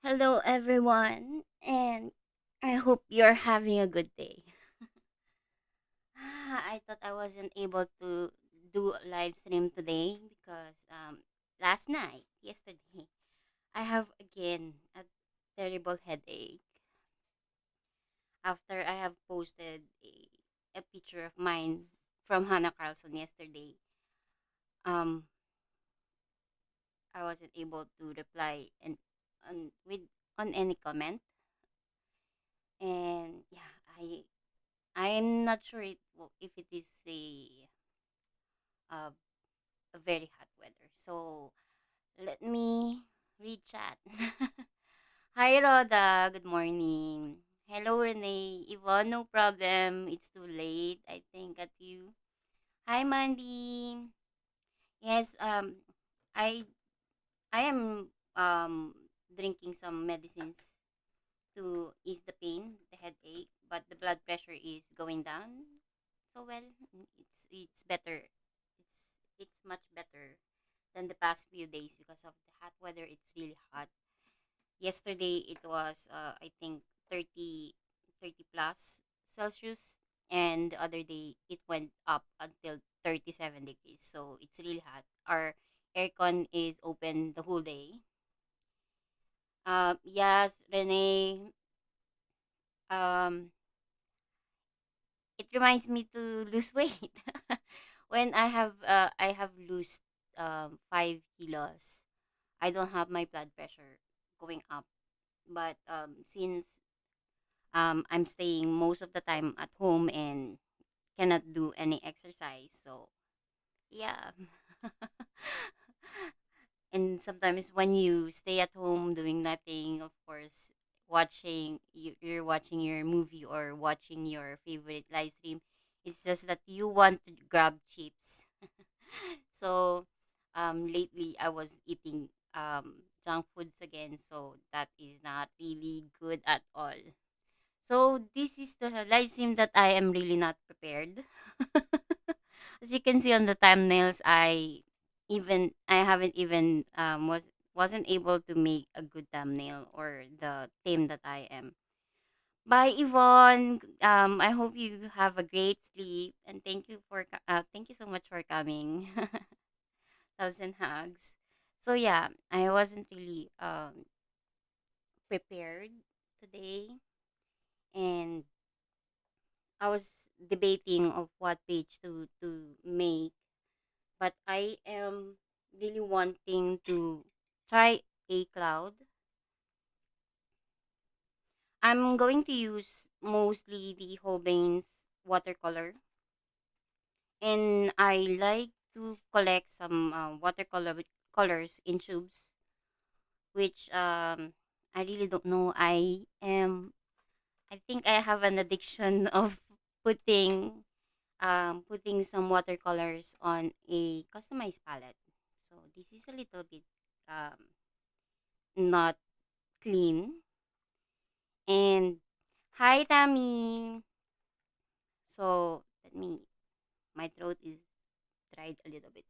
Hello, everyone, and I hope you're having a good day. I thought I wasn't able to do a live stream today because yesterday, I have again a terrible headache after I have posted a picture of mine from Hannah Carlson yesterday. Um, I wasn't able to reply and on any comment, and yeah, I'm not sure if it is uh, a very hot weather. So let me read chat. Hi Rhoda, good morning. Hello Renee, Yvonne, no problem. It's too late, I think, at you. Hi Mandy. Yes, I I am drinking some medicines to ease the pain, the headache, but the blood pressure is going down. So well, it's better. It's much better than the past few days because of the hot weather. It's really hot. Yesterday it was I think 30 plus Celsius, and the other day it went up until 37 degrees. So it's really hot. Our aircon is open the whole day. Yes, Renee. Um, it reminds me to lose weight. When I have lost 5 kilos, I don't have my blood pressure going up. But since I'm staying most of the time at home and cannot do any exercise, so yeah. And sometimes when you stay at home doing nothing, of course, you're watching your movie or watching your favorite live stream. It's just that you want to grab chips. So lately I was eating junk foods again, so that is not really good at all. So this is the live stream that I am really not prepared. As you can see on the thumbnails, I haven't even wasn't able to make a good thumbnail or the theme that I am. Bye, Yvonne. I hope you have a great sleep, and thank you so much for coming. Loves and hugs. So yeah, I wasn't really prepared today, and I was debating of what page to make, but I am really wanting to try a cloud. I'm going to use mostly the Holbein's watercolor, and I like to collect some watercolor colors in tubes, which I really don't know. I think I have an addiction of putting some watercolors on a customized palette. So this is a little bit um not clean. And hi Tammy. So my throat is dried a little bit.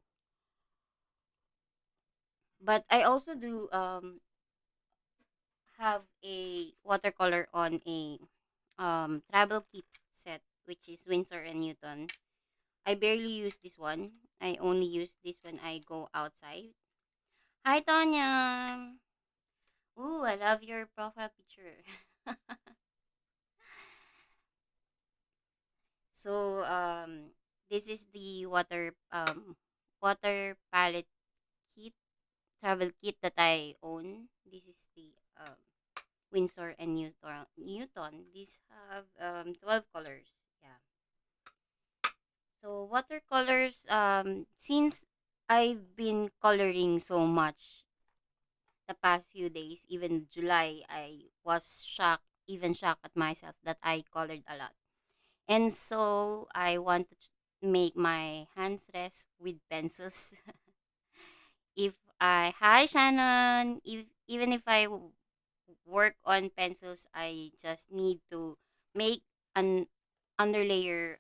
But I also do have a watercolor on a travel kit set, which is Winsor and Newton. I barely use this one. I only use this when I go outside. Hi Tonya. Ooh, I love your profile picture. So this is the water palette kit, travel kit that I own. This is the Winsor and Newton. These have 12 colors. Yeah. So watercolors, since I've been coloring so much the past few days, even July, I was shocked at myself that I colored a lot. And so I want to make my hands rest with pencils. If I Hi Shannon, if even if work on pencils, I just need to make an underlayer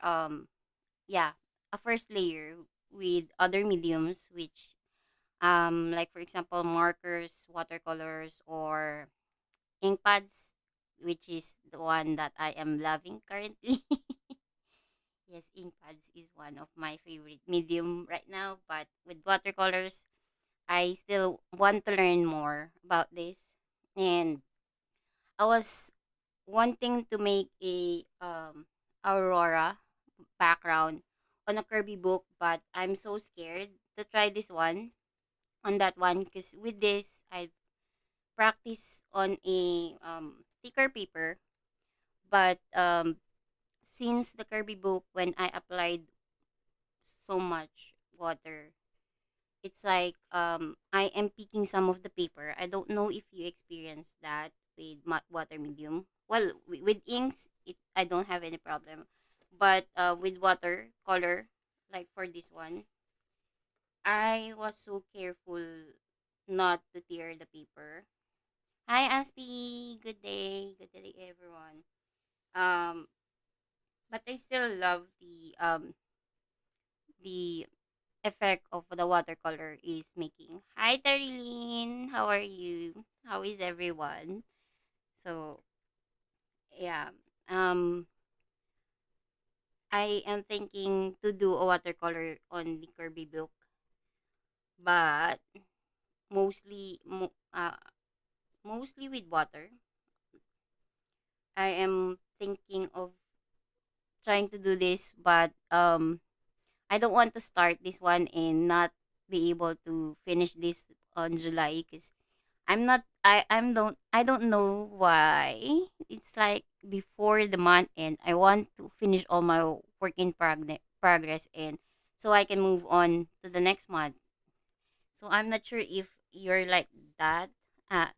yeah, a first layer with other mediums, which like for example markers, watercolors, or ink pads, which is the one that I am loving currently. Yes, ink pads is one of my favorite medium right now, but with watercolors, I still want to learn more about this. And I was wanting to make a aurora background on a Kirby book, but I'm so scared to try this one on that one because with this I practice on a thicker paper, but since the Kirby book when I applied so much water, it's like I am picking some of the paper. I don't know if you experience that with water medium. Well, with inks, I don't have any problem, but with water color, like for this one, I was so careful not to tear the paper. Hi, Aspi. Good day. Good day, everyone. Um, but I still love the effect of the watercolor is making. Hi, Tarilyn. How are you? How is everyone? So, yeah. Um, I am thinking to do a watercolor on the Kirby book, but mostly, mostly with water. I am thinking of trying to do this, but I don't want to start this one and not be able to finish this on July because I don't know why. It's like before the month end, I want to finish all my work in progress and so I can move on to the next month. So I'm not sure if you're like that.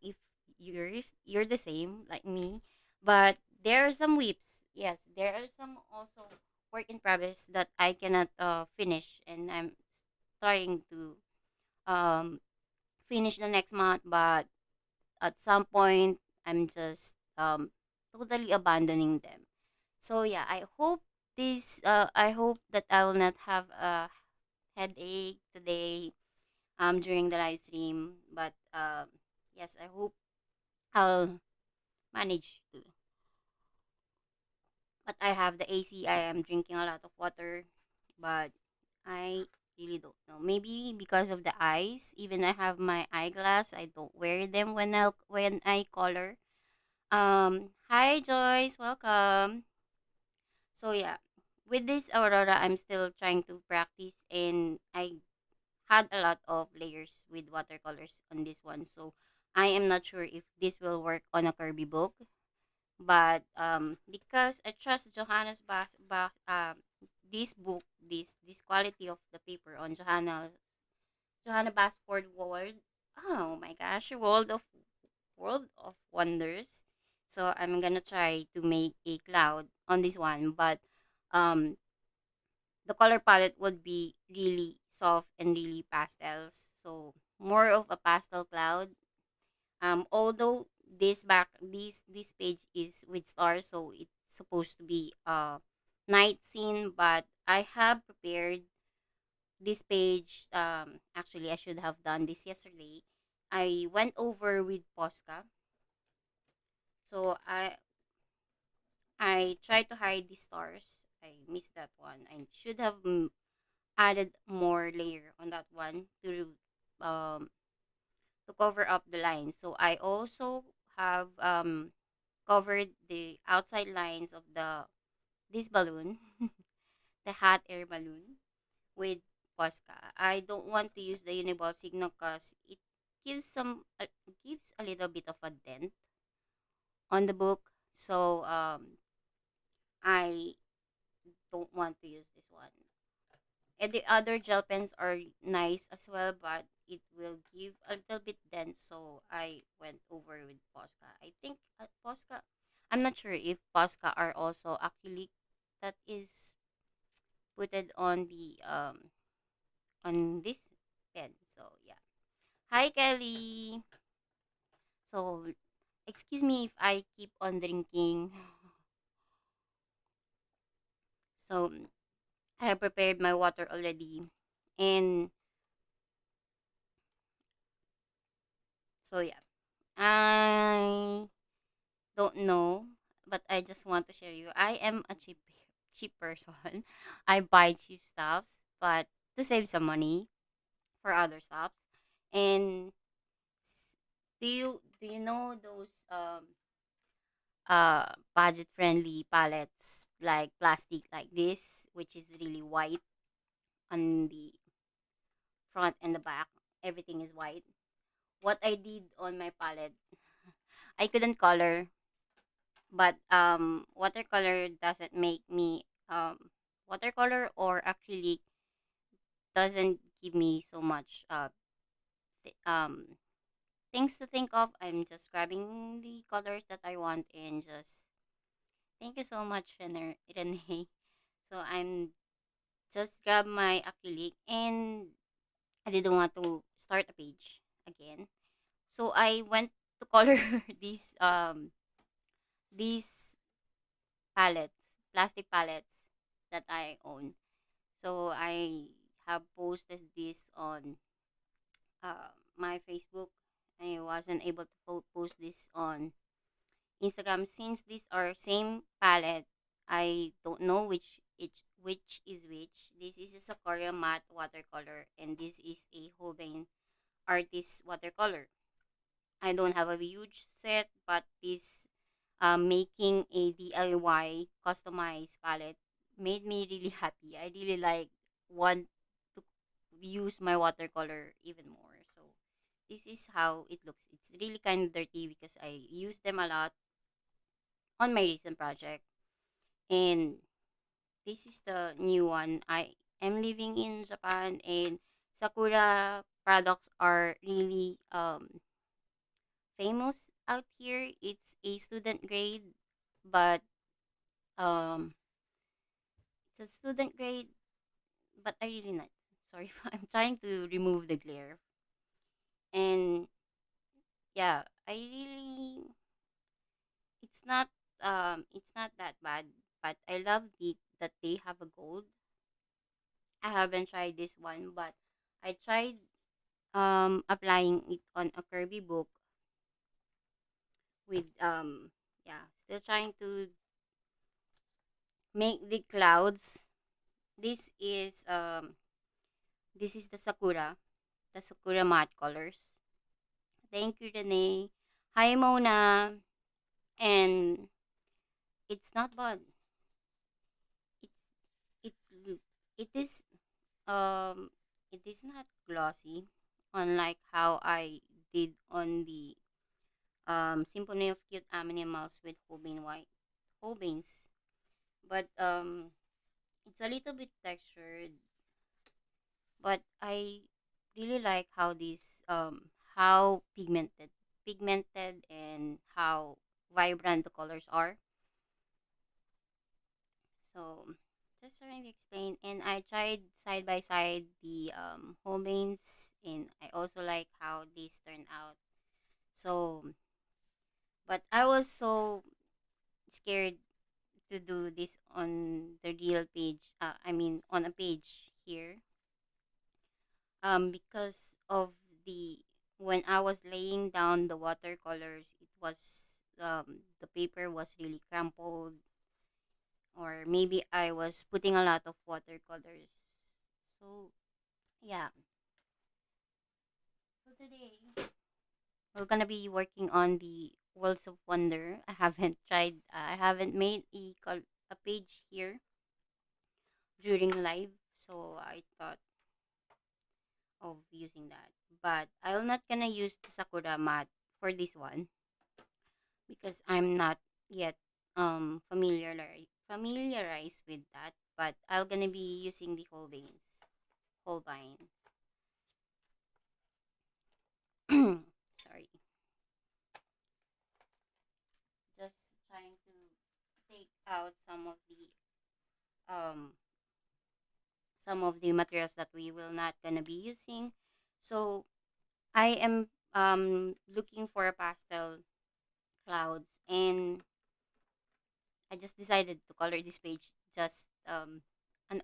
If you're the same like me, but there are some whips. Yes, there are some also work in progress that I cannot finish, and I'm trying to um finish the next month. But at some point, I'm just totally abandoning them. So yeah, I hope that I will not have a headache today during the live stream. But yes, I hope I'll manage to. But I have the AC. I am drinking a lot of water, but I really don't know. Maybe because of the eyes. Even I have my eyeglass. I don't wear them when I color. Hi Joyce, welcome. So yeah, with this Aurora, I'm still trying to practice, and I had a lot of layers with watercolors on this one. So I am not sure if this will work on a Kirby book, but because I trust this book, this quality of the paper on Johanna Basford World. Oh my gosh, World of Wonders. So I'm gonna try to make a cloud on this one, but um the color palette would be really soft and really pastels. So more of a pastel cloud. Although this page is with stars, so it's supposed to be a night scene, but I have prepared this page. Actually, I should have done this yesterday. I went over with Posca, so I tried to hide the stars. I missed that one. I should have added more layer on that one um to cover up the lines. So I also have covered the outside lines of the this balloon, the hot air balloon with Posca. I don't want to use the Uniball signal because it gives a little bit of a dent on the book. So I don't want to use this one. And the other gel pens are nice as well, but it will give a little bit dense. So I went over with Posca. I think at Posca, I'm not sure if Posca are also acrylic that is putted on this pen. So yeah. Hi Kelly. So excuse me if I keep on drinking. So I have prepared my water already, and so yeah. I don't know, but I just want to share you. I am a cheap person. I buy cheap stuffs, but to save some money for other stuffs. And do you know those budget friendly palettes like plastic like this, which is really white on the front and the back. Everything is white. What I did on my palette, I couldn't color, but watercolor doesn't make me watercolor or acrylic doesn't give me so much things to think of. I'm just grabbing the colors that I want and just thank you so much, Renee. So I'm just grab my acrylic and I didn't want to start a page again. So I went to color these palettes, plastic palettes that I own. So I have posted this on my Facebook. I wasn't able to post this on Instagram since these are same palette. I don't know which is which. This is a Sakura matte watercolor and this is a Hobain artist watercolor. I don't have a huge set, but this making a DIY customized palette made me really happy. I really like want to use my watercolor even more. So this is how it looks. It's really kind of dirty because I use them a lot on my recent project. And this is the new one. I am living in Japan and Sakura products are really famous out here. It's a student grade, but um, it's a student grade, but I really not. Sorry, I'm trying to remove the glare. And yeah, I really it's not that bad, but I love that they have a gold. I haven't tried this one, but I tried applying it on a Kirby book with yeah, still trying to make the clouds. This is this is the Sakura matte colors. Thank you, Renee. Hi, Mona. And it's not bad. It's it it is um it is not glossy, unlike how I did on the Symphony of Cute Animals with Hobains. But it's a little bit textured, but I really like how pigmented and how vibrant the colors are. So just trying to explain, and I tried side by side the home veins, and I also like how these turned out. So, but I was so scared to do this on the real page. I mean, on a page here, because of the when I was laying down the watercolors, it was the paper was really crumpled, or maybe I was putting a lot of watercolors. So yeah. So today we're gonna be working on the Worlds of Wonder. I haven't tried. I haven't made a page here during live, so I thought of using that. But I'm not gonna use the Sakura mat for this one because I'm not yet familiarized with that. But I'm gonna be using the whole vine. Sorry, just trying to take out um some of the materials that we will not gonna be using. So I am looking for a pastel clouds, and I just decided to color this page just an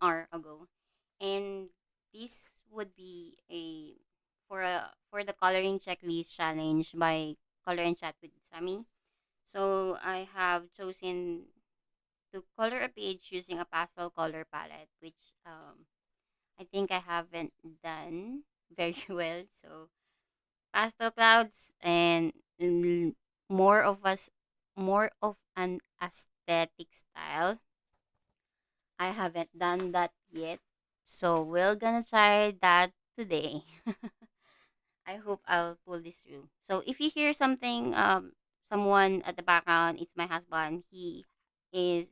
hour ago. And this would be a for the coloring checklist challenge by Color and Chat with Sammy. So I have chosen to color a page using a pastel color palette, which I think I haven't done very well. So pastel clouds and more of us, more of an aesthetic style. I haven't done that yet. So we're gonna try that today. I hope I'll pull this through. So if you hear something, someone at the background, it's my husband. He is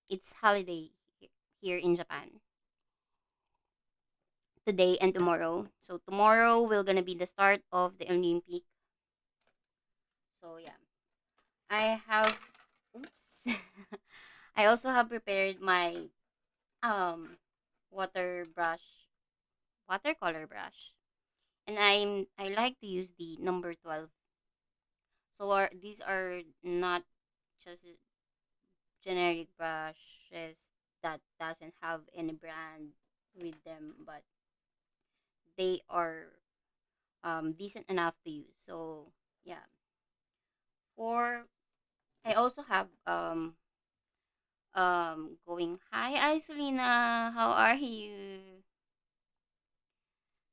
it's holiday here in Japan today and tomorrow. So tomorrow will gonna be the start of the Olympic. So yeah, I have. Oops. I also have prepared my um water brush, watercolor brush, and I like to use the number 12. So these are not just generic brushes that doesn't have any brand with them, but they are decent enough to use. So yeah, for I also have going. Hi, Isolina, how are you?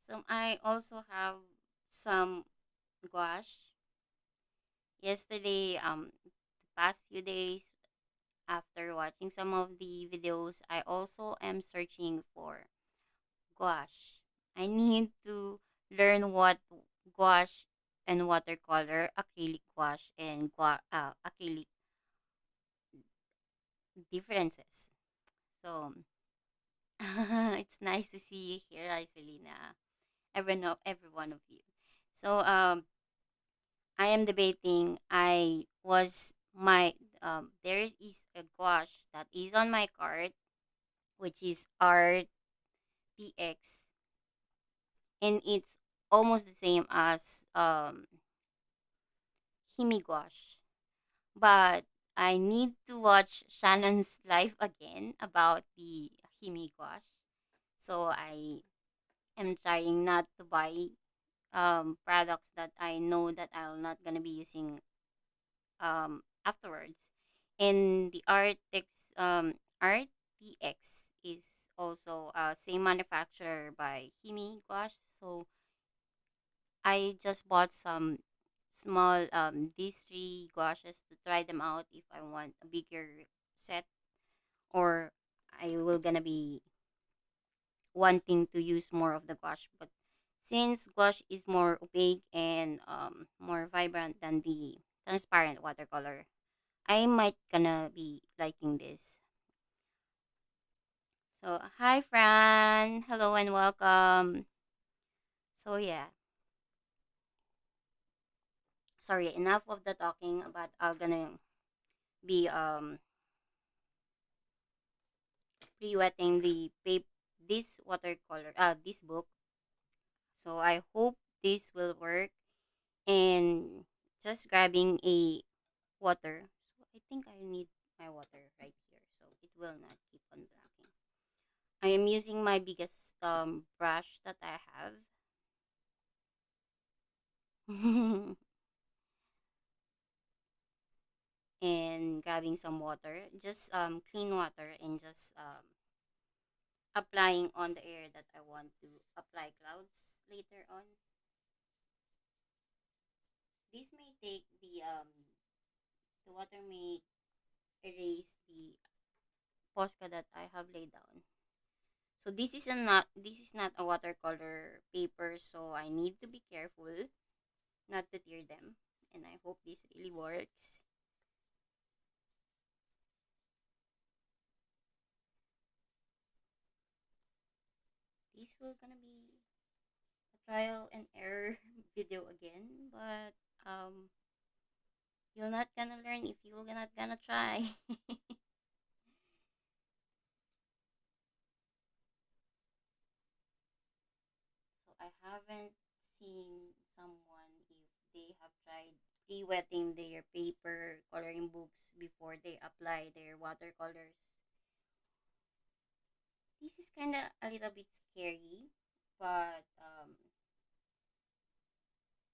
So I also have some gouache. Yesterday, the past few days after watching some of the videos, I also am searching for gouache. I need to learn what gouache and watercolor, acrylic gouache and acrylic differences. So it's nice to see you here, Iselina. Every one of you. So I am debating. I was my there is a gouache that is on my cart, which is RTX, and it's almost the same as Himi gouache. But I need to watch Shannon's live again about the Himi gouache. So I am trying not to buy products that I know that I'm not gonna be using afterwards. And the RTX is also same manufacturer by Himi Gouache. So I just bought some small these three gouaches to try them out if I want a bigger set, or I will gonna be wanting to use more of the gouache. But since gouache is more opaque and more vibrant than the transparent watercolor, I might gonna be liking this. So hi Fran, hello and welcome. So yeah, sorry, enough of the talking. But I'm gonna be pre-wetting the paper, this watercolor, this book. So I hope this will work. And just grabbing a water. So I think I need my water right here, so it will not keep on blocking. I am using my biggest brush that I have. And grabbing some water, just clean water, and just applying on the area that I want to apply clouds later on. This may take the water may erase the posca that I have laid down. So this is not a watercolor paper, so I need to be careful not to tear them. And I hope this really works. This will gonna be a trial and error video again, but you're not gonna learn if you're not gonna try. So I haven't seen someone if they have tried pre-wetting their paper coloring books before they apply their watercolors. This is kind of a little bit scary, but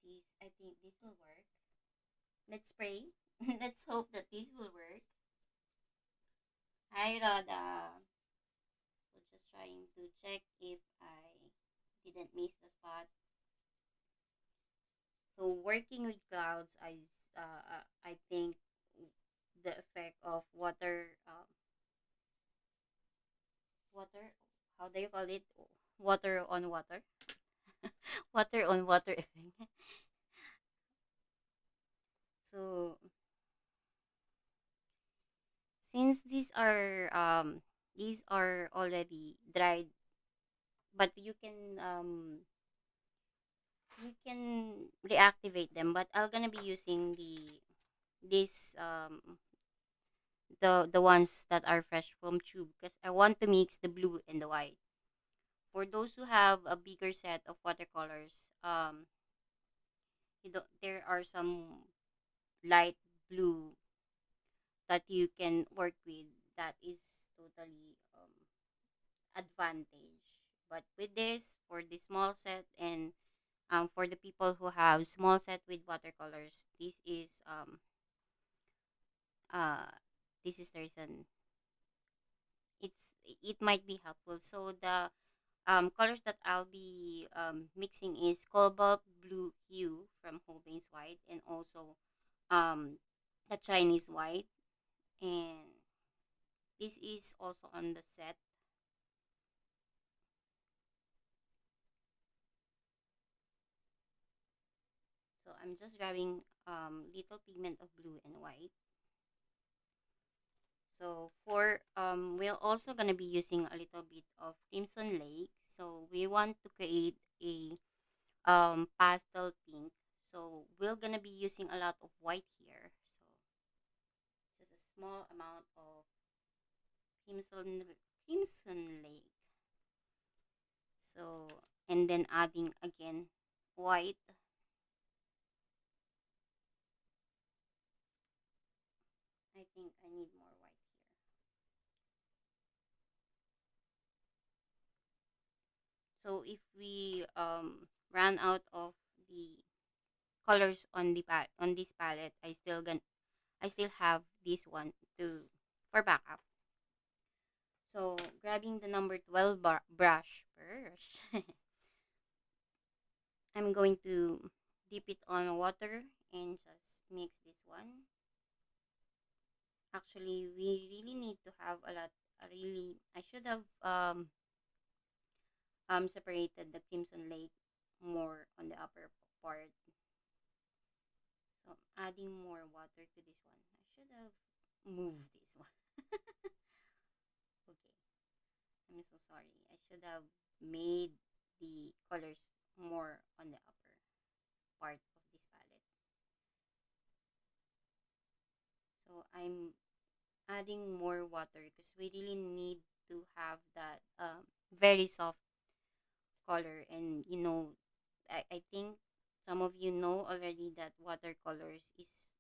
this I think this will work. Let's pray. Let's hope that this will work. Hi, Rhoda. So just trying to check if I didn't miss the spot. So working with clouds, I think the effect of water. How do you call it? Water on water. Water on water effect. So since these are already dried, but you can reactivate them. But I'm gonna be using this the ones that are fresh from tube because I want to mix the blue and the white. For those who have a bigger set of watercolors, there are some light blue that you can work with that is totally advantage. But with this, for the small set and for the people who have small set with watercolors, uh this is the reason it might be helpful. So the colors that I'll be mixing is cobalt blue hue from Holbein's white and also um the Chinese white, and this is also on the set. So I'm just grabbing little pigment of blue and white. So for we're also gonna be using a little bit of Crimson Lake. So we want to create a pastel pink. So we're gonna be using a lot of white here. So just a small amount of Crimson Lake. So and then adding again white. I think I need more white here. So if we run out of the colors on on this palette, I still have this one to for backup. So grabbing the number 12 brush first, I'm going to dip it on water and just mix this one. Actually, we really need to have a lot. Really, I should have separated the Crimson Lake more on the upper part. So I'm adding more water to this one. I should have moved this one. Okay, I'm so sorry. I should have made the colors more on the upper part of this palette. So I'm adding more water because we really need to have that very soft color. And I think some of you know already that watercolors is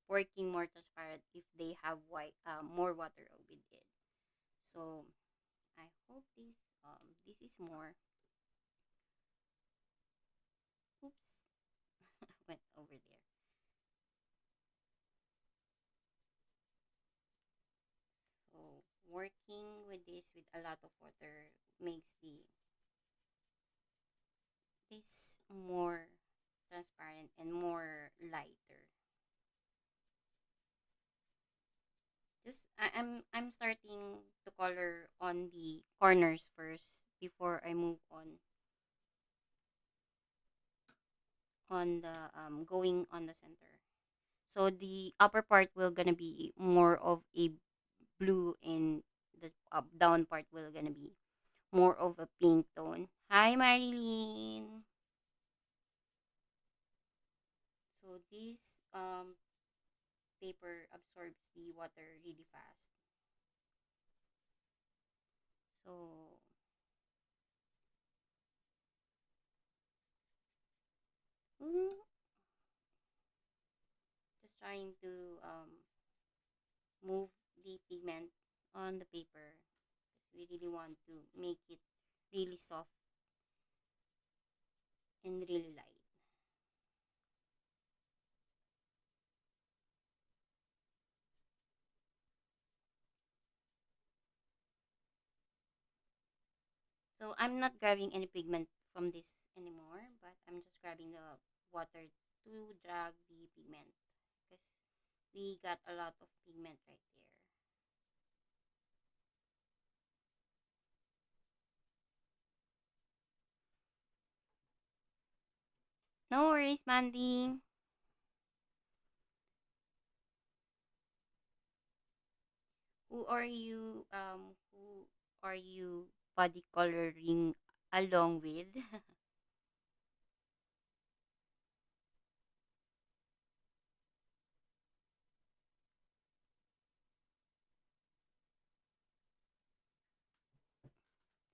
working more transparent if they have white more water with it. So I hope this is more. Oops, went over there. So working with this with a lot of water makes this more transparent and more lighter. I'm starting to color on the corners first before I move on the going on the center. So the upper part will gonna be more of a blue and the up down part will gonna be more of a pink tone. Hi Marilyn. So this paper absorbs the water really fast. So mm, just trying to move the pigment on the paper. We really want to make it really soft and really light. So I'm not grabbing any pigment from this anymore, but I'm just grabbing the water to drag the pigment because we got a lot of pigment right there. No worries, Mandy. Who are you body coloring along with?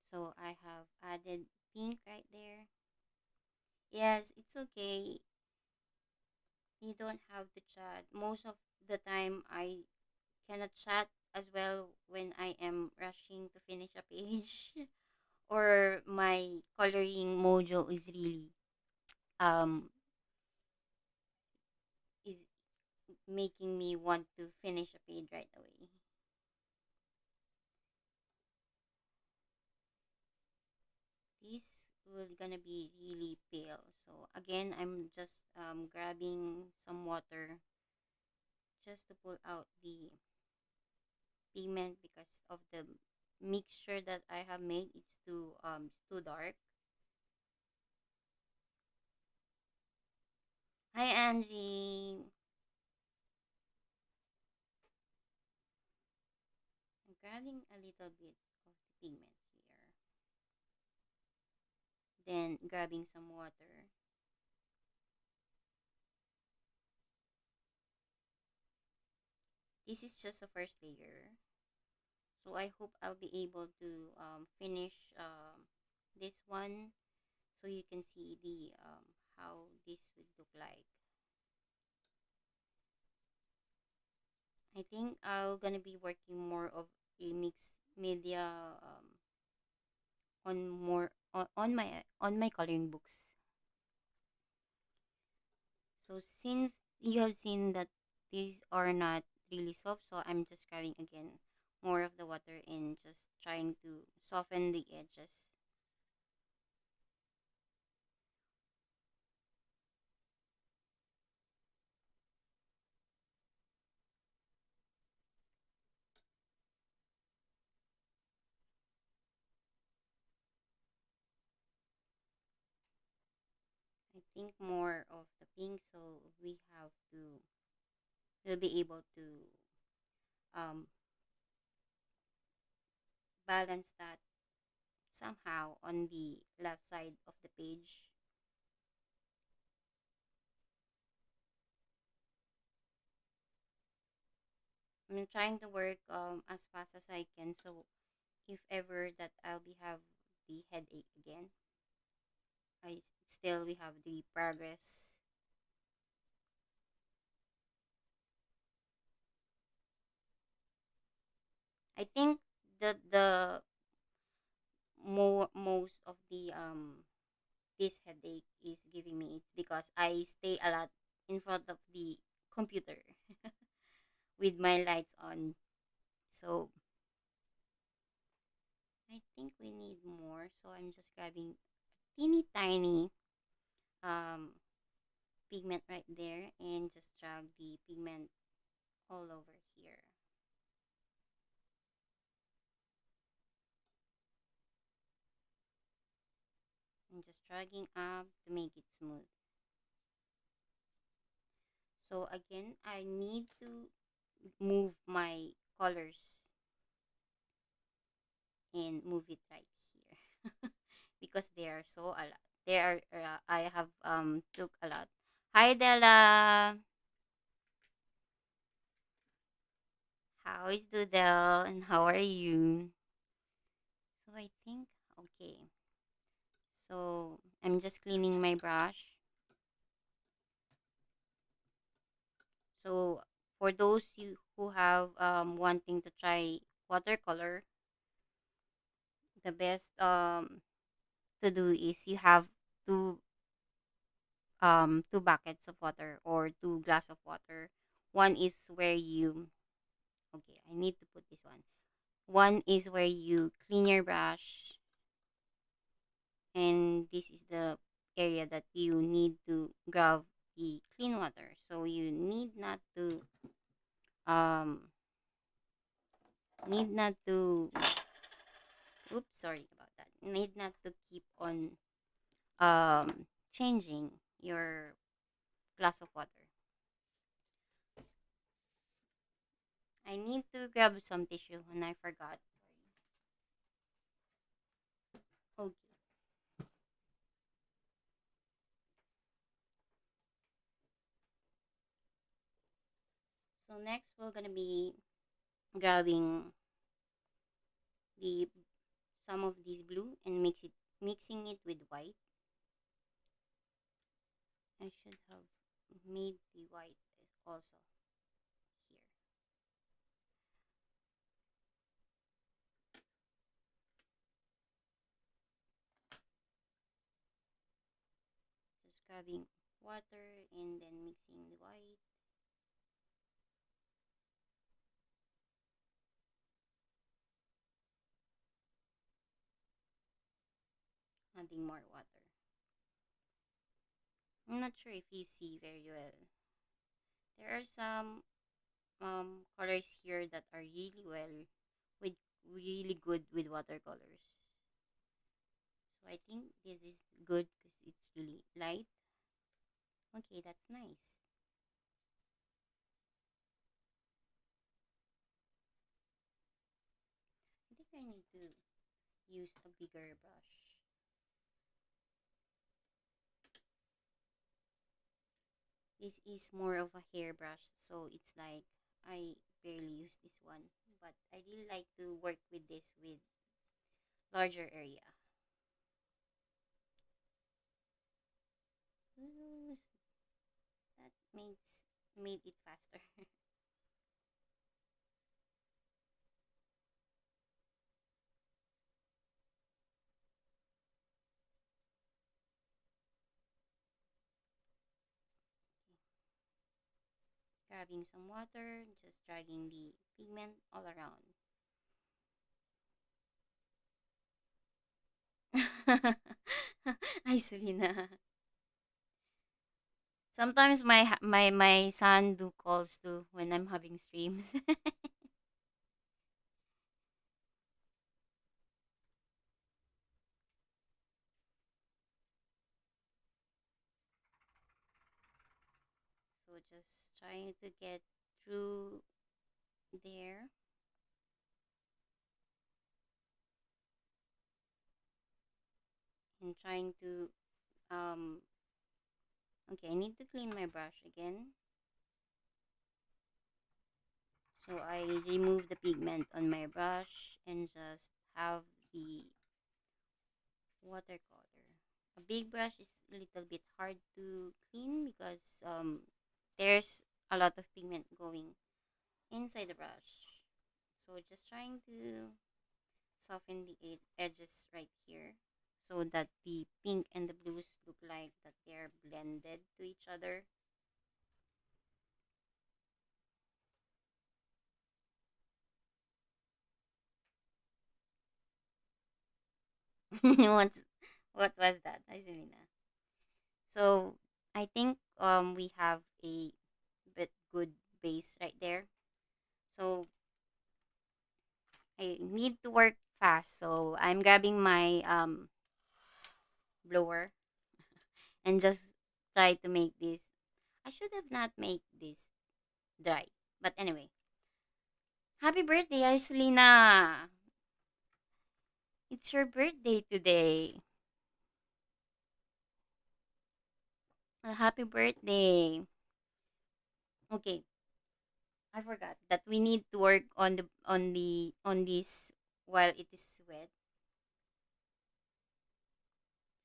So I have added pink right there. Yes, it's okay. You don't have to chat. Most of the time, I cannot chat as well when I am rushing to finish a page or my coloring mojo is really um is making me want to finish a page right away. This will gonna be really pale. So again, I'm just grabbing some water just to pull out the pigment because of the mixture that I have made. It's too dark. Hi Angie. I'm grabbing a little bit of the pigment here. Then grabbing some water. This is just the first layer. So I hope I'll be able to finish this one so you can see the how this would look like. I think I'm gonna be working more of a mixed media on my coloring books. So since you have seen that these are not really soft, so I'm just grabbing again more of the water and just trying to soften the edges. I think more of the pink, so we have to we'll be able to um, balance that somehow on the left side of the page. I'm trying to work as fast as I can, so if ever that I'll be have the headache again, I still we have the progress. I think the most of the this headache is giving me it's because I stay a lot in front of the computer with my lights on. So I think we need more. So I'm just grabbing teeny tiny um pigment right there and just drag the pigment all over here. I'm just dragging up to make it smooth. So again, I need to move my colors and move it right here because they are so a lot. They are I have took a lot. Hi Della, how is Doodle and how are you? So I think okay. So I'm just cleaning my brush. So for those you who have wanting to try watercolor, the best to do is you have two two buckets of water or two glass of water. One is where you okay, I need to put this one. One is where you clean your brush and this is the area that you need to grab the clean water. So you um need not to oops, sorry about that. Need not to keep on changing your glass of water. I need to grab some tissue and I forgot. Okay. So next we're gonna be grabbing the some of this blue and mixing it with white. I should have made the white also here. Just grabbing water and then mixing the white. Adding more water. I'm not sure if you see very well. There are some colors here that are really well with really good with watercolors. So I think this is good because it's really light. Okay, that's nice. I think I need to use a bigger brush. This is more of a hairbrush, so it's like I barely use this one. But I really like to work with this with larger area. Ooh, that makes made it faster. Grabbing some water, just dragging the pigment all around. Hi, Selena. Sometimes my son do calls too when I'm having streams. So just trying to get through there and trying to um okay, I need to clean my brush again. So I remove the pigment on my brush and just have the watercolor. A big brush is a little bit hard to clean because there's a lot of pigment going inside the brush. So just trying to soften the edges right here so that the pink and the blues look like that they're blended to each other. What's what was that, Iselina? So I think we have a bit good base right there. So I need to work fast. So I'm grabbing my blower and just try to make this. I should have not made this dry. But anyway, happy birthday, Iselina. It's your birthday today. Happy birthday. Okay, I forgot that we need to work on this while it is wet.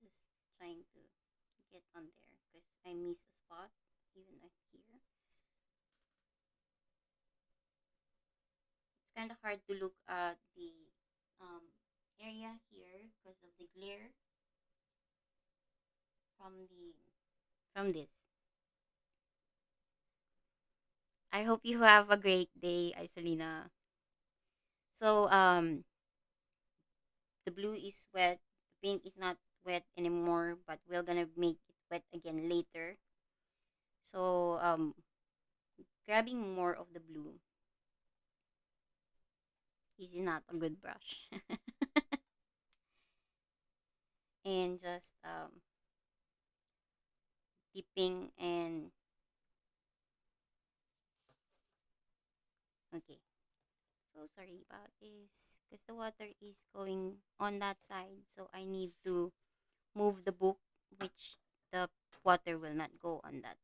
Just trying to get on there because I miss a spot even here. It's kind of hard to look at the um, area here because of the glare from this. I hope you have a great day, Isolina. So the blue is wet, the pink is not wet anymore, but we're gonna make it wet again later. So grabbing more of the blue. This is not a good brush. And just dipping and okay. So sorry about this because the water is going on that side. So I need to move the book, which the water will not go on that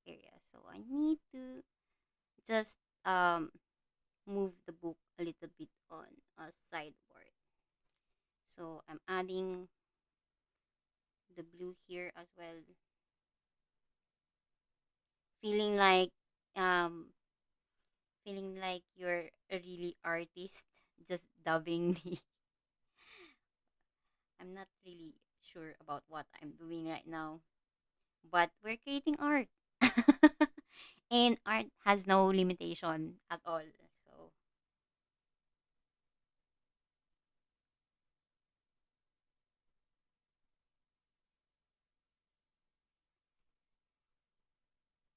area. So I need to just move the book a little bit on a sideboard. So I'm adding the blue here as well, feeling like um feeling like you're a really artist just dubbing the I'm not really sure about what I'm doing right now, but we're creating art. And art has no limitation at all. So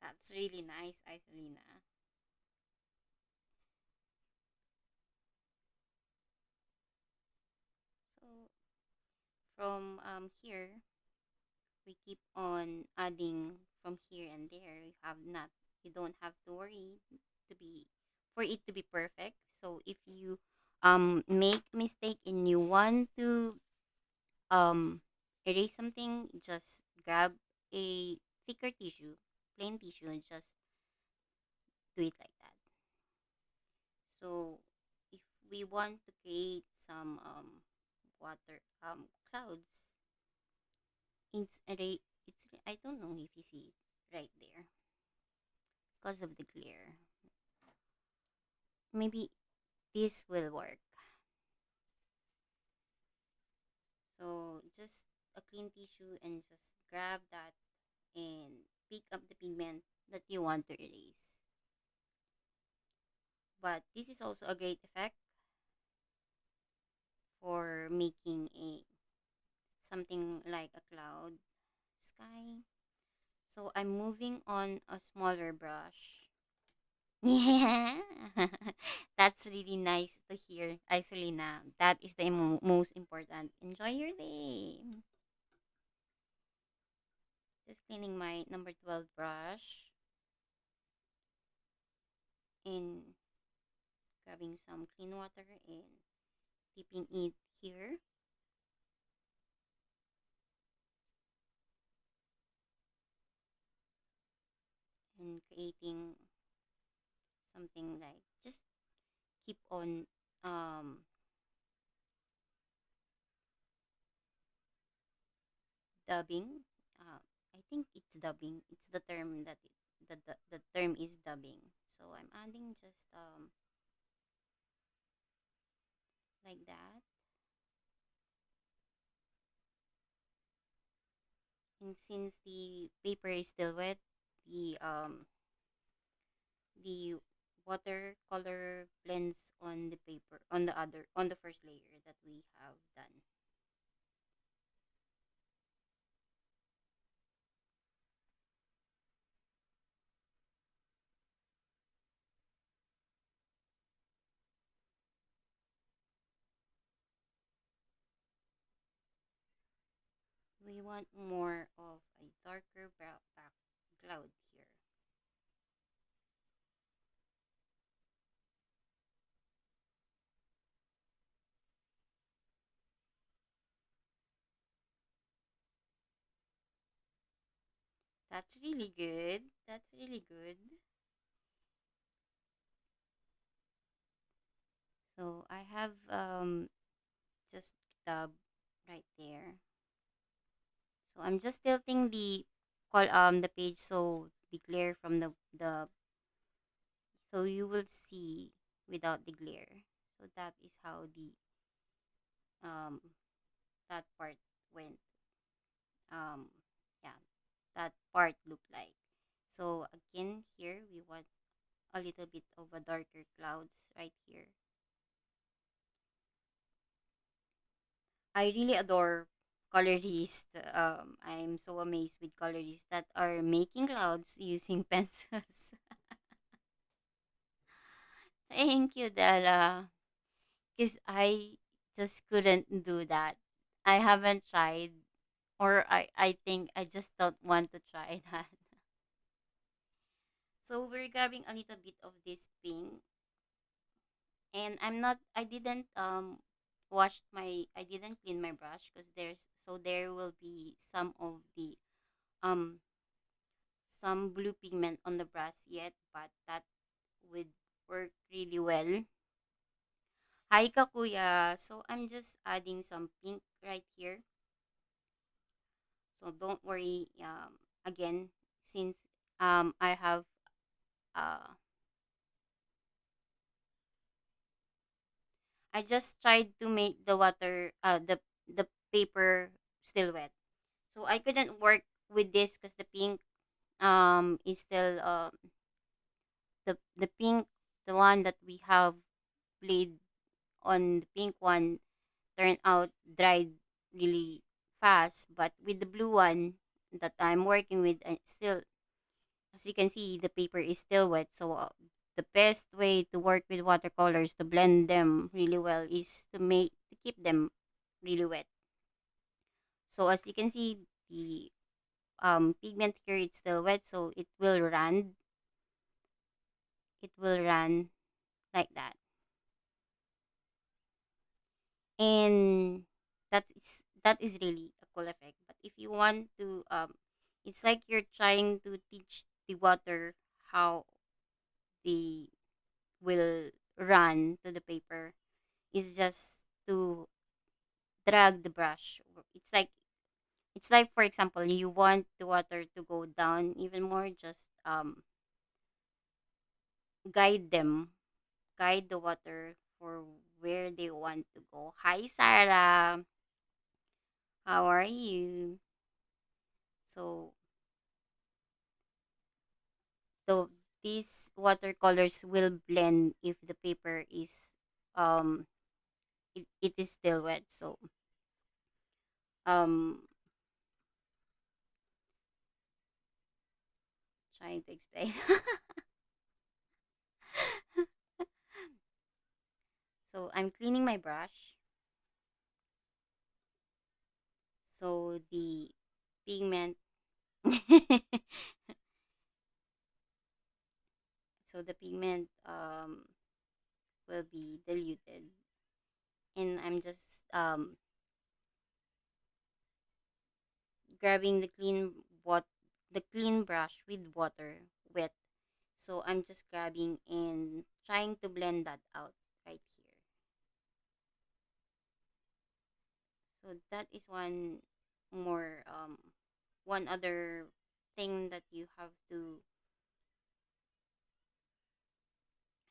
that's really nice, Isolina. So from here, we keep on adding from here and there. You don't have to worry to be for it to be perfect. So if you make a mistake and you want to erase something, just grab a thicker tissue, plain tissue, and just do it like that. So if we want to create some water clouds, it's I don't know if you see it right there because of the glare. Maybe this will work. So just a clean tissue and just grab that and pick up the pigment that you want to erase. But this is also a great effect for making a something like a cloud sky. So I'm moving on a smaller brush. Yeah, that's really nice to hear, Isolina. That is the most important. Enjoy your day. Just cleaning my number 12 brush and grabbing some clean water and dipping it here and creating something like just keep on um dubbing. I think it's dubbing. It's the term that the term is dubbing. So I'm adding just like that. And since the paper is still wet, the um the watercolor blends on the paper on the first layer that we have done. We want more of a darker brown back cloud here. That's really good. That's really good. So I have just dub right there. So I'm just tilting the page so the glare from the so you will see without the glare. So that is how the um that part went. Um yeah, that part looked like. So again here we want a little bit of a darker clouds right here. I really adore colorists. I'm so amazed with colorists that are making clouds using pencils. Thank you, Della. Because I just couldn't do that. I haven't tried, or I think I just don't want to try that. So we're grabbing a little bit of this pink, and I didn't I didn't clean my brush because there will be um some blue pigment on the brush yet, but that would work really well. Hi Kakuya. So I'm just adding some pink right here. So don't worry. Again, since I have uh I just tried to make the water the paper still wet. So I couldn't work with this because the pink is still the pink, the one that we have played on the pink one turned out dried really fast, but with the blue one that I'm working with, still, as you can see, the paper is still wet. So the best way to work with watercolors to blend them really well is to keep them really wet. So as you can see, the pigment here it's still wet, so it will run like that. And that is really a cool effect. But if you want to it's like you're trying to teach the water how they will run to the paper, is just to drag the brush. It's like for example, you want the water to go down even more, just guide them guide the water for where they want to go. Hi Sarah, how are you? So the these watercolors will blend if the paper is um it is still wet. So um trying to explain. So I'm cleaning my brush, so the pigment so the pigment will be diluted, and I'm just grabbing the clean brush with water wet. So I'm just grabbing and trying to blend that out right here. So that is more one other thing that you have to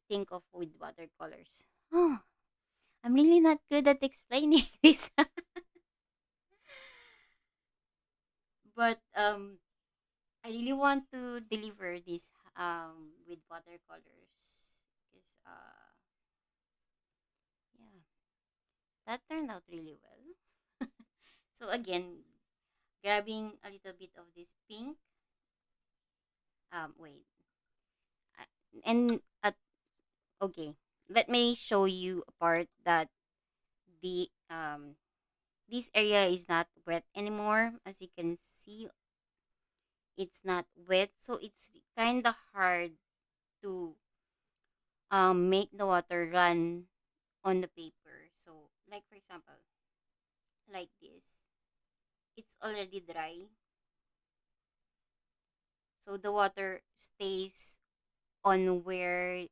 think of with watercolors. Oh, I'm really not good at explaining this. But I really want to deliver this with watercolors, because yeah, that turned out really well. So again, grabbing a little bit of this pink. Wait. And okay, let me show you a part that the this area is not wet anymore. As you can see, it's not wet, so it's kind of hard to make the water run on the paper. So like for example, like this, it's already dry, so the water stays on where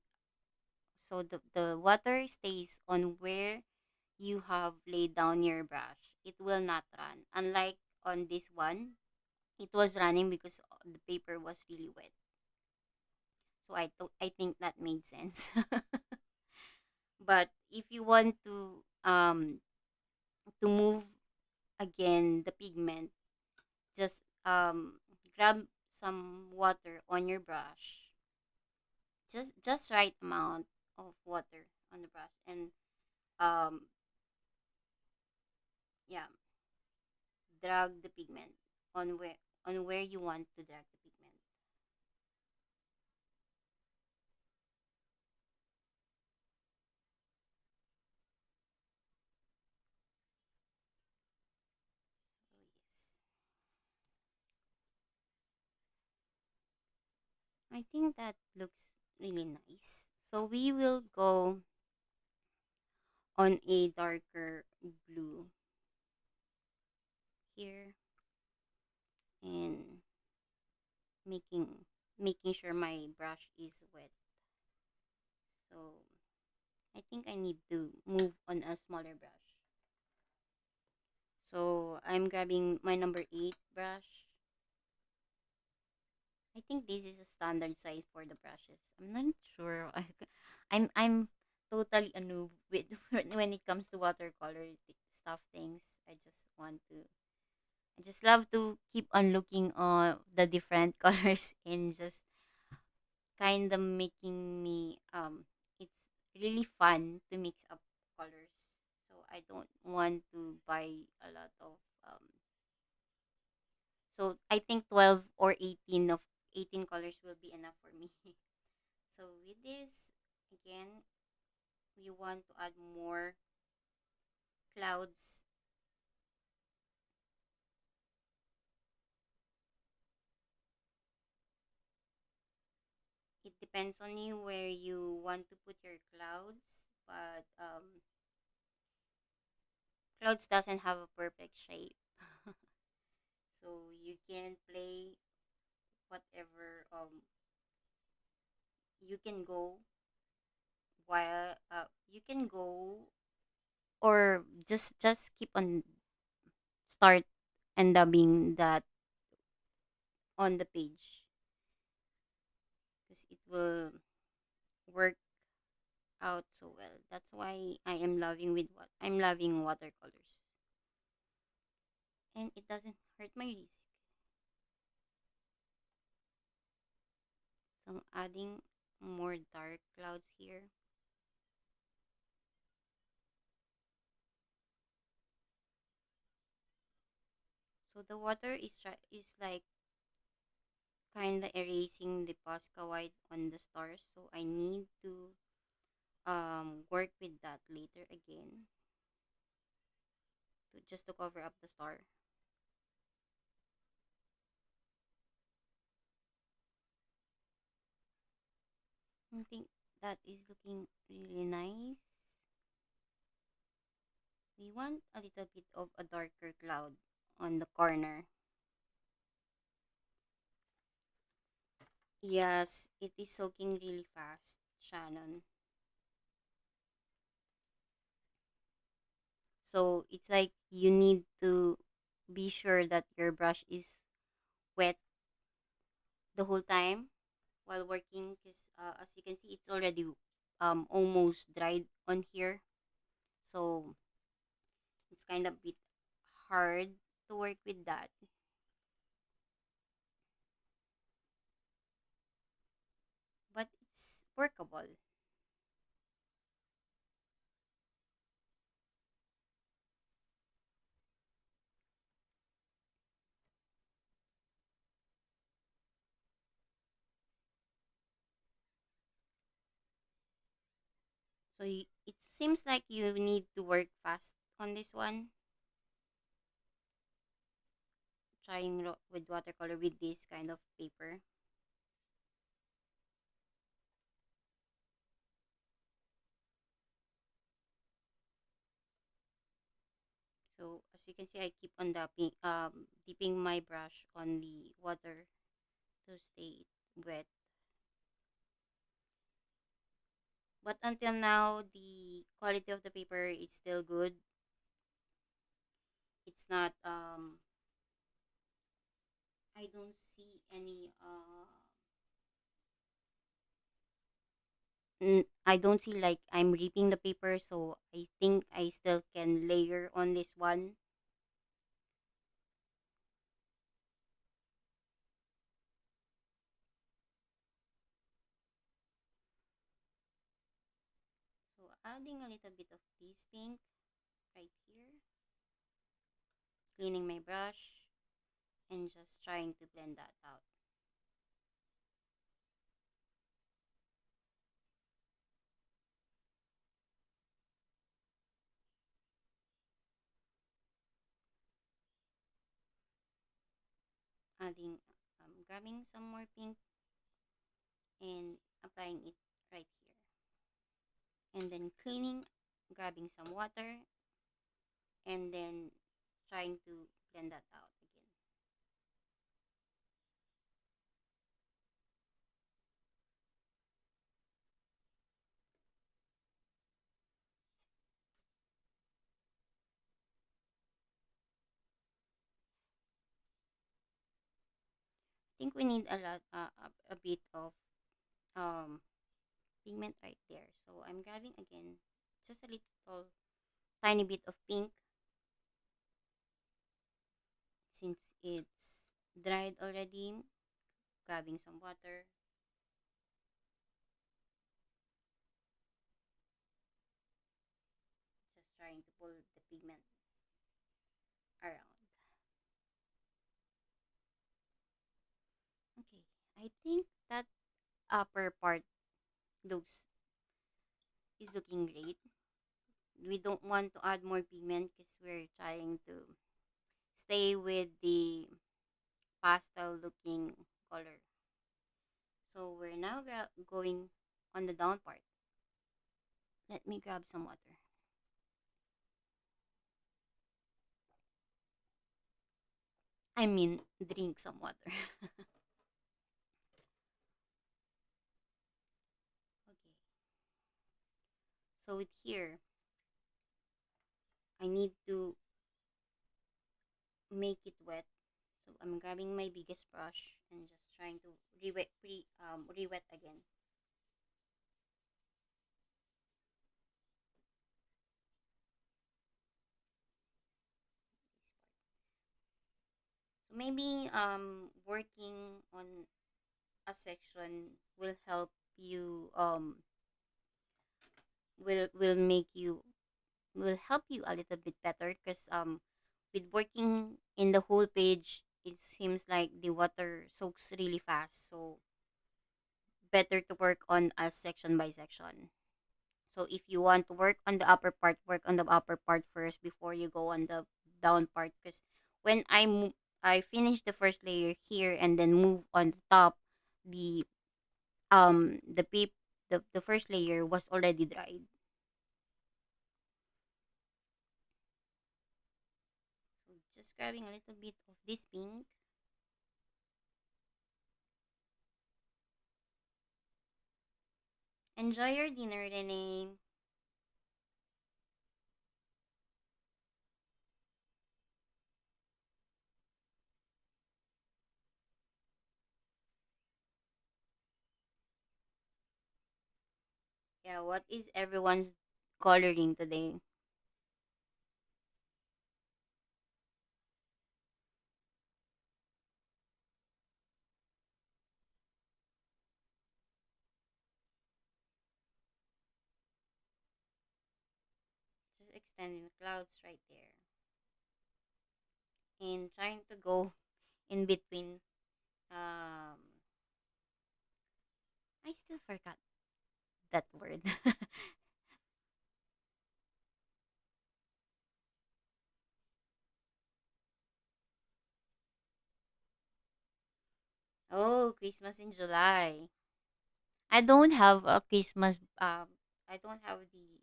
the water stays on where you have laid down your brush. It will not run. Unlike on this one, it was running because the paper was really wet. So I think that made sense. But if you want to move again the pigment, just grab some water on your brush. Just right amount of water on the brush, and um yeah, drag the pigment on where you want to drag the pigment. So yes, I think that looks really nice. So we will go on a darker blue here and making making sure my brush is wet. So I think I need to move on a smaller brush. So I'm grabbing my number 8 brush. I think this is a standard size for the brushes. I'm not sure. I'm totally a noob with when it comes to watercolor stuff things. I just love to keep on looking on the different colors and just kind of making me it's really fun to mix up colors. So I don't want to buy a lot of um so I think 12 or 18 colors will be enough for me. So with this, again, we want to add more clouds. It depends on you where you want to put your clouds, but clouds doesn't have a perfect shape. So you can play whatever you can go while you can go or just keep on start and dubbing that on the page because it will work out so well. That's why I'm loving watercolors. And it doesn't hurt my wrist. So I'm adding more dark clouds here. So the water is like kind of erasing the Posca white on the stars. So I need to work with that later again to just to cover up the star. I think that is looking really nice. We want a little bit of a darker cloud on the corner. Yes, it is soaking really fast, Shannon. So it's like you need to be sure that your brush is wet the whole time while working because as you can see it's already almost dried on here. So it's kind of bit hard to work with that, but it's workable. So it seems like you need to work fast on this one. Trying with watercolor with this kind of paper. So as you can see, I keep on dipping my brush on the water to stay wet. But until now, the quality of the paper is still good. It's not I don't see any I don't see like I'm ripping the paper, so I think I still can layer on this one. So adding a little bit of this pink right here. cleaning my brush and just trying to blend that out. Adding, grabbing some more pink and applying it right here. And then cleaning, grabbing some water, and then trying to blend that out again. I think we need a lot, a bit of um, pigment right there. So I'm grabbing again just a little tiny bit of pink since it's dried already. Grabbing some water, just trying to pull the pigment around. Okay, I think that upper part looks is looking great. We don't want to add more pigment because we're trying to stay with the pastel looking color. So we're now going on the down part. Let me grab some water. I mean, drink some water. Okay. So with here, I need to make it wet. So I'm grabbing my biggest brush and just trying to re-wet again. So maybe working on a section will help you will make you will help you a little bit better because with working in the whole page it seems like the water soaks really fast, so better to work on a section by section. So if you want to work on the upper part, work on the upper part first before you go on the down part, because when I finish the first layer here and then move on the top, the the pap the first layer was already dried. So just grabbing a little bit of this pink. Enjoy your dinner, Renee. Yeah, what is everyone's coloring today? Just extending the clouds right there. And trying to go in between. Um, I still forgot that word. Oh, Christmas in July. I don't have a Christmas. I don't have the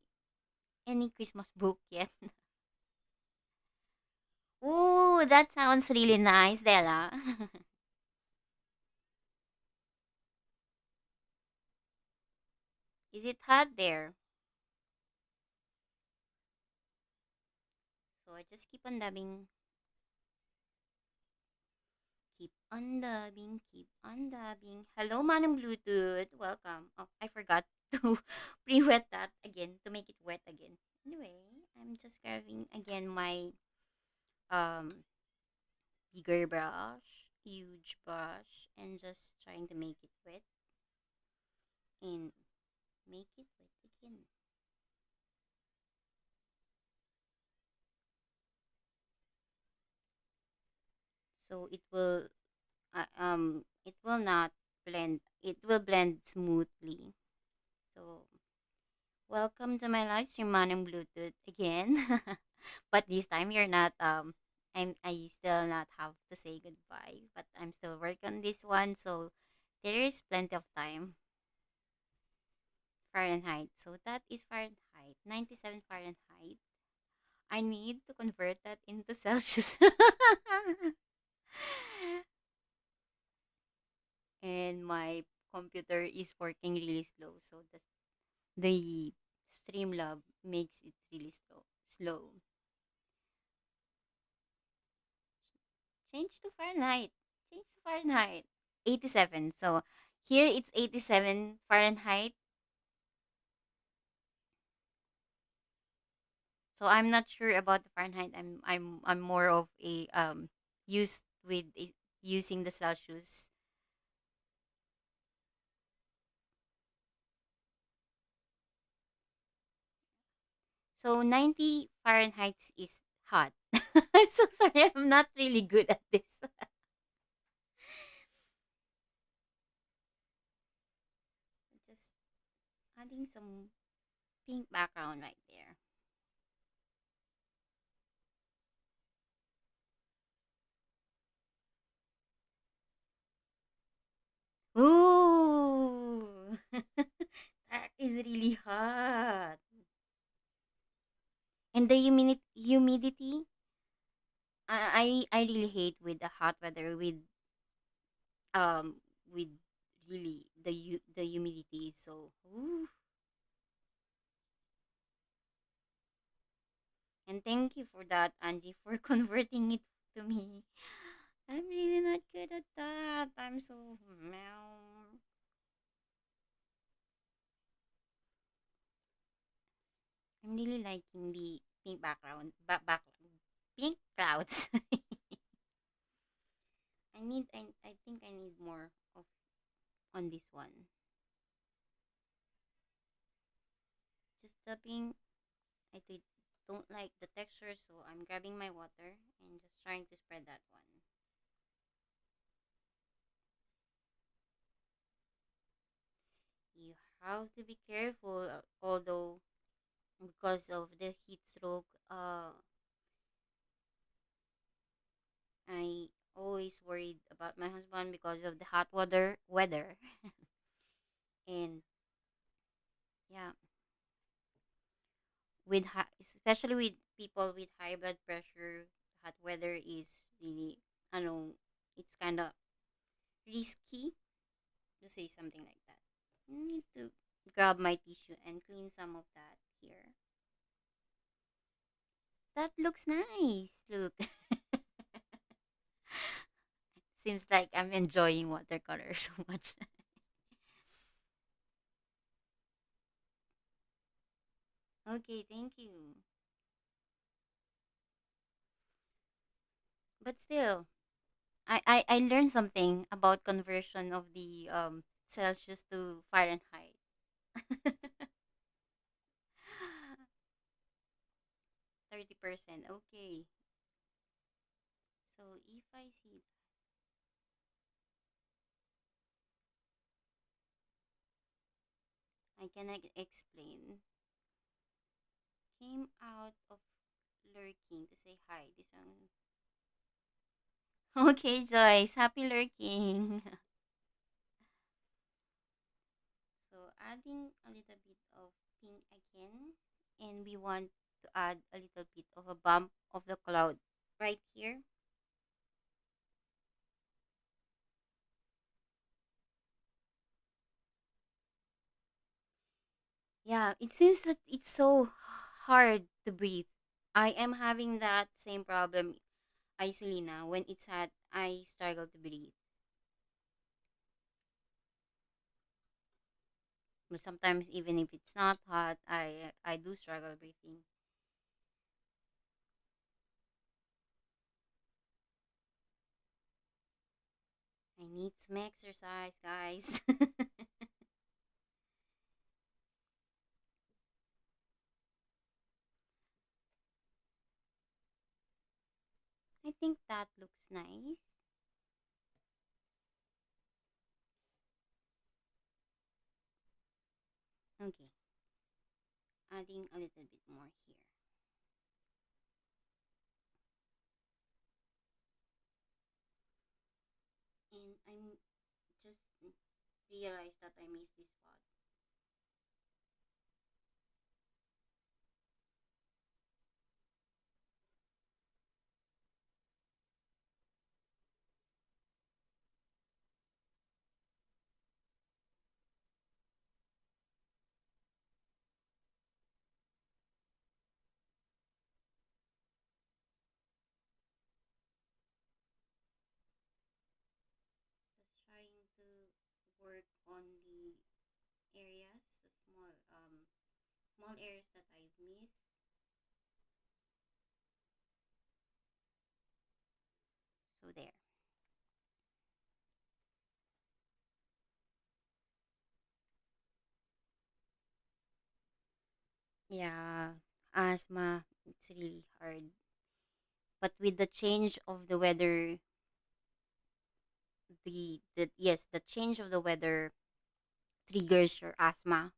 any Christmas book yet. Ooh, that sounds really nice, Della. Is it hot there? So I just keep on dabbing. Keep on dabbing, keep on dabbing. Hello, Manong Bluetooth. Welcome. Oh, I forgot to pre-wet that again to make it wet again. Anyway, I'm just grabbing again my um bigger brush, huge brush, and just trying to make it wet and make it wet again. So it will not blend. It will blend smoothly. So welcome to my live stream, Manong Bluetooth again. But this time you're not I still not have to say goodbye, but I'm still working on this one, so there is plenty of time. Fahrenheit. So that is Fahrenheit. 97 Fahrenheit. I need to convert that into Celsius. And my computer is working really slow, so the Streamlab makes it really slow. Change to Fahrenheit. Change to Fahrenheit. 87. So here it's 87 Fahrenheit. So I'm not sure about the Fahrenheit. I'm more of a used with using the Celsius. So 90 Fahrenheit is hot. I'm so sorry. I'm not really good at this. Just adding some pink background right there. Ooh, that is really hot. And the humidity, I really hate with the hot weather um with really the humidity is so. Ooh. And thank you for that, Angie, for converting it to me. I'm really not good at that. I'm so meow. I'm really liking the pink background, pink clouds. I think I need more of on this one. Just the pink. Don't like the texture, so I'm grabbing my water and just trying to spread that one. You have to be careful, although because of the heat stroke, I always worried about my husband because of the hot weather. And yeah, especially with people with high blood pressure, hot weather is really, I know, it's kind of risky to say something like that. I need to grab my tissue and clean some of that here. That looks nice. Look. Seems like I'm enjoying watercolor so much. Okay, thank you. But still, I learned something about conversion of the Celsius to Fahrenheit. 30%. Okay. So if I see, I can explain. Came out of lurking to say hi. This one. Okay, Joyce. Happy lurking. So adding a little bit of pink again. And we want to add a little bit of a bump of the cloud right here. Yeah, it seems that it's so hard to breathe. I am having that same problem, Isolina. When it's hot, I struggle to breathe. But sometimes, even if it's not hot, I do struggle breathing. I need some exercise, guys. I think that looks nice. Okay, adding a little bit more here. And I'm just realized that I missed this spot. Just trying to work on the areas, the small areas that I've missed. So there. Yeah, asthma. It's really hard. But with the change of the weather, the yes, the change of the weather triggers your asthma.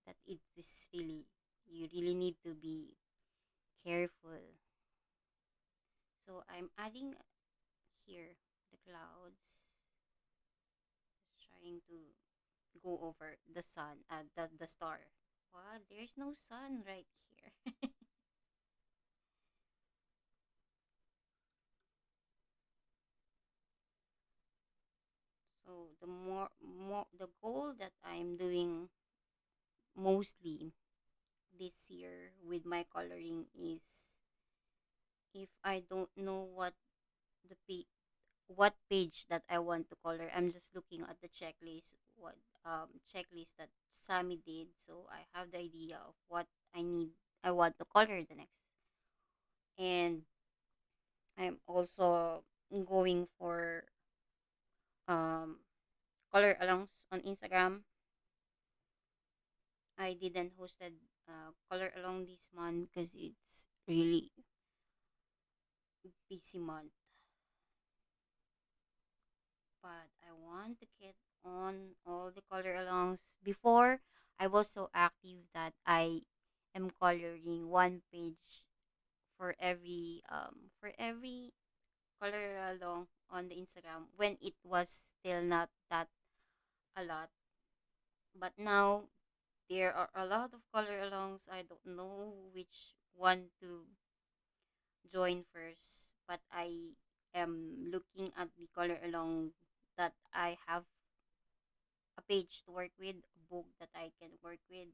That it is really, you really need to be careful. So I'm adding here the clouds, just trying to go over the sun, the star. Wow, there's no sun right here. So more the goal that I'm doing mostly this year with my coloring is, if I don't know the pa- what page that I want to color, I'm just looking at the checklist, what checklist that Sammy did, so I have the idea of what I want to color the next. And I'm also going for um color alongs on Instagram. I didn't hosted color along this month because it's really busy month. But I want to get on all the color alongs. Before, I was so active that I am coloring one page for every color along on the Instagram when it was still not that a lot. But now there are a lot of color alongs. I don't know which one to join first, but I am looking at the color along that I have a page to work with, a book that I can work with,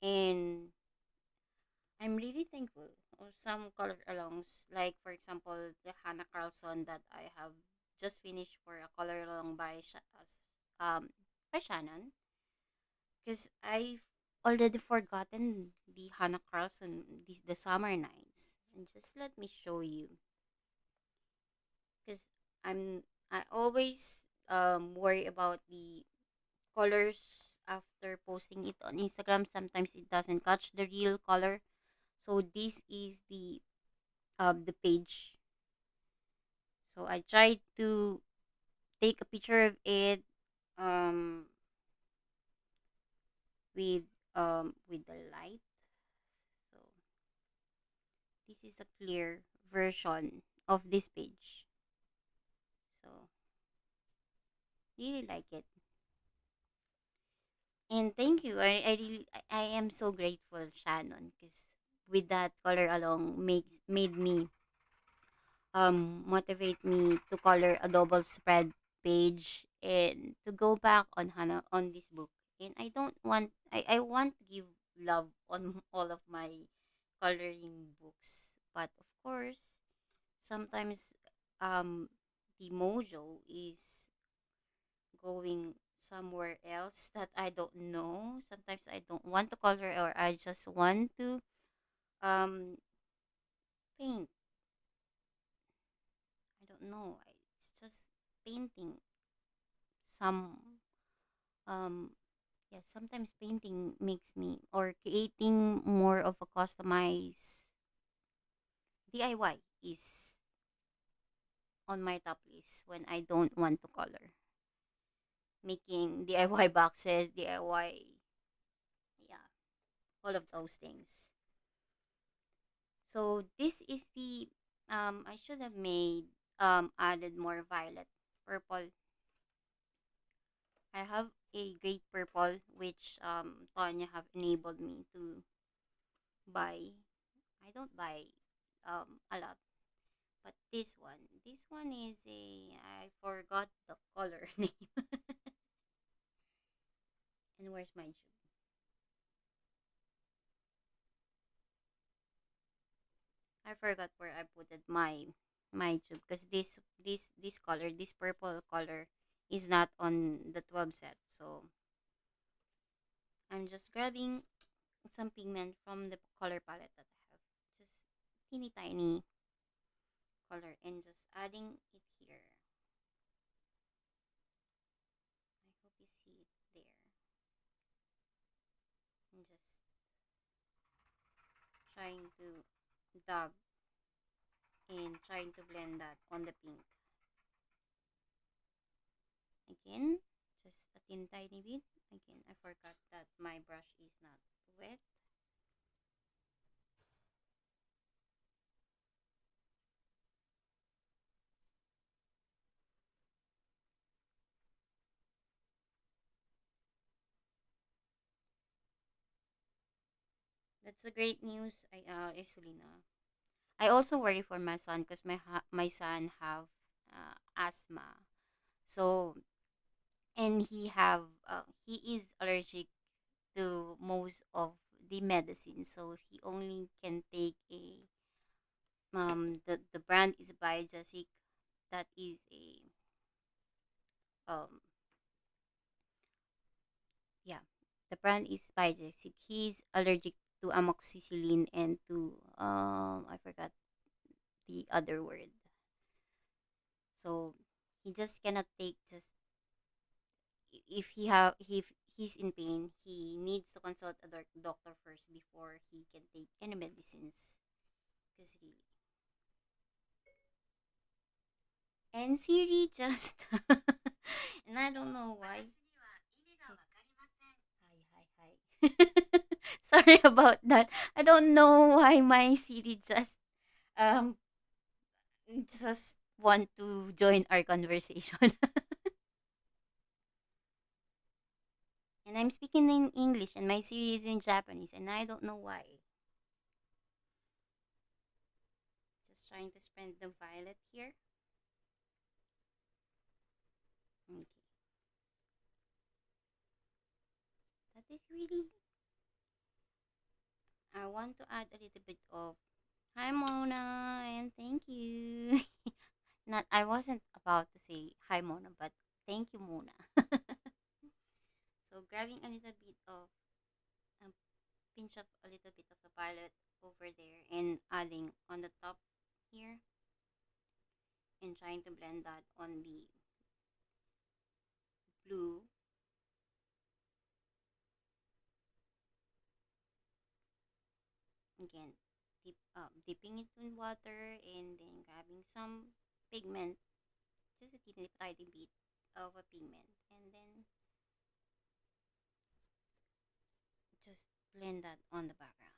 and I'm really thankful of some color alongs. Like for example, the Hannah Carlson that I have just finished for a color along um by Shannon, because I've already forgotten the Hannah Carlson, the summer nights, and just let me show you, because I always worry about the colors after posting it on Instagram. Sometimes it doesn't catch the real color. So this is the page. So I tried to take a picture of it um with with the light. So this is a clear version of this page. So really like it. And thank you. I am so grateful, Shannon, because with that color along makes made me motivate me to color a double spread page and to go back on Hannah on this book. And I want to give love on all of my coloring books. But of course, sometimes the mojo is going somewhere else that I don't know. Sometimes I don't want to color, or I just want to um paint. I don't know. It's just painting some um yeah, sometimes painting makes me, or creating more of a customized DIY is on my top list when I don't want to color. Making DIY boxes, DIY all of those things. So this is the I should have made added more violet purple. I have a great purple which Tonya have enabled me to buy. I don't buy a lot, but this one is a, I forgot the color name. And where's my tube? I forgot where I put it, my tube, because this color, this purple color, is not on the 12 set. So I'm just grabbing some pigment from the color palette that I have, just teeny tiny color, and just adding it here. I hope you see it there. And just trying to dab and trying to blend that on the pink. Again, just a tiny bit. Again, I forgot that my brush is not wet. That's a great news, Isolina. I also worry for my son because my son have asthma. So, and he is allergic to most of the medicine. So he only can take a the brand is Biogesic. That is a um yeah, the brand is Biogesic. He's allergic to amoxicillin and to I forgot the other word. So he just cannot take, just if he's in pain, he needs to consult a doctor first before he can take any medicines. Because really, and Siri just and I don't know why. Hi, hi, hi. Sorry about that. I don't know why my Siri um just want to join our conversation. And I'm speaking in English and my Siri is in Japanese and I don't know why. Just trying to spread the violet here. Okay. That is really, I want to add a little bit of, hi Mona, and thank you. Not, I wasn't about to say hi Mona, but thank you Mona. So grabbing a little bit of, um, pinch up a little bit of the violet over there and adding on the top here and trying to blend that on the blue. Again, dipping it in water and then grabbing some pigment, just a teeny tiny bit of a pigment, and then just blend that on the background.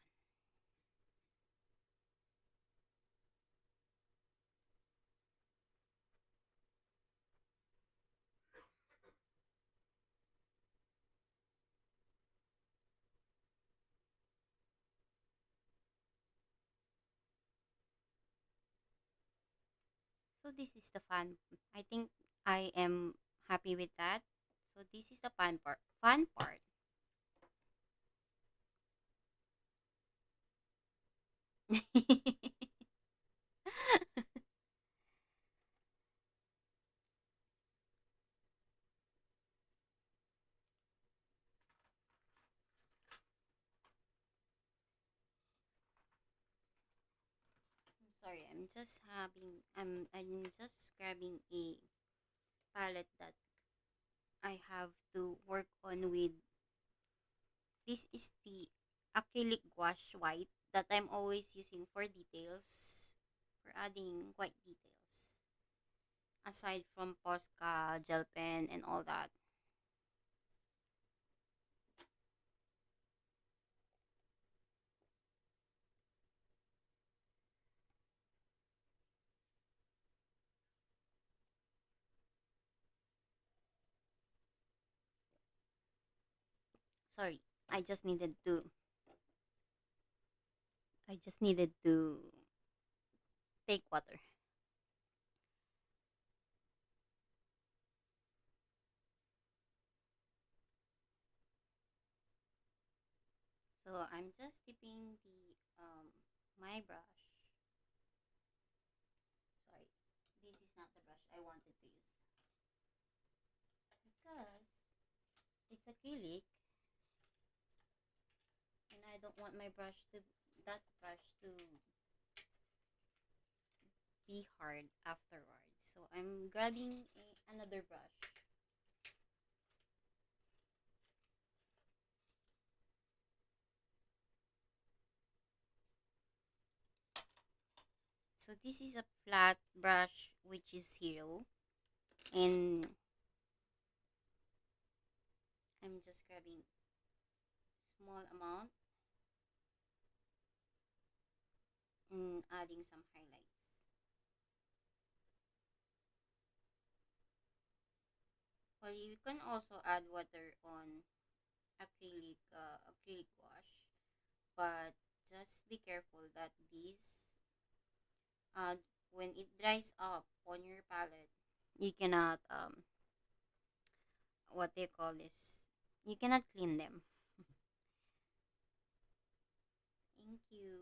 So this is the fun. I think I am happy with that. So this is the fun part. Fun part. I'm sorry. I'm just grabbing a palette that I have to work on with. This is the acrylic gouache white that I'm always using for details, for adding white details. Aside from Posca, gel pen, and all that. Sorry, I just needed to. I just needed to take water. So I'm just dipping the my brush. Sorry, this is not the brush I wanted to use because it's acrylic and I don't want my brush to that brush to be hard afterwards. So I'm grabbing another brush. So this is a flat brush which is zero, and I'm just grabbing small amount and adding some highlights. Well, you can also add water on acrylic wash, but just be careful that this uh when it dries up on your palette, you cannot what they call this, you cannot clean them. Thank you.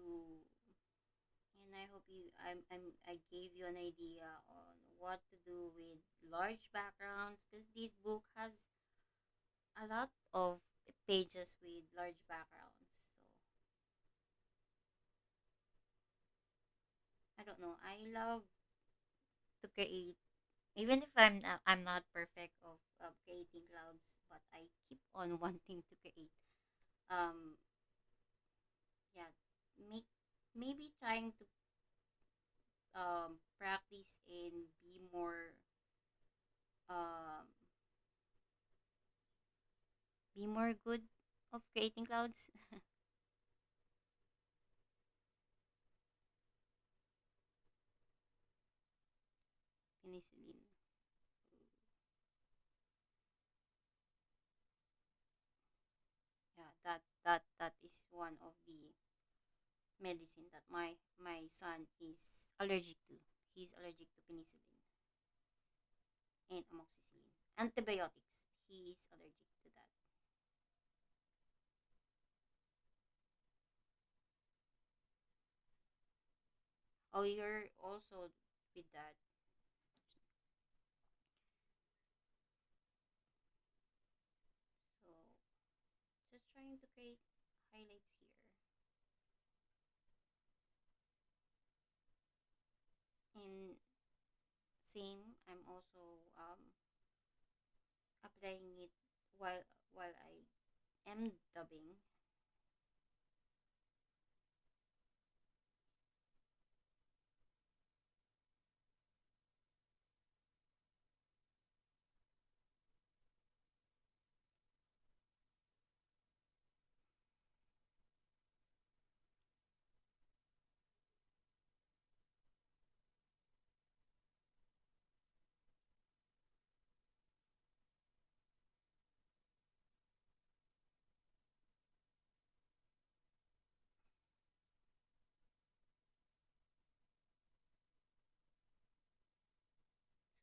And I hope I gave you an idea on what to do with large backgrounds because this book has a lot of pages with large backgrounds. So I don't know. I love to create, even if I'm not perfect of creating clouds, but I keep on wanting to create. Um, yeah, make maybe trying to practice and um be more good of creating clouds. Penicillin. Yeah, that is one of the medicine that my son is allergic to. He's allergic to penicillin and amoxicillin. Antibiotics. He is allergic to that. Oh, you're also with that. So just trying to create highlights here. And same, I'm also applying it while while I am dubbing.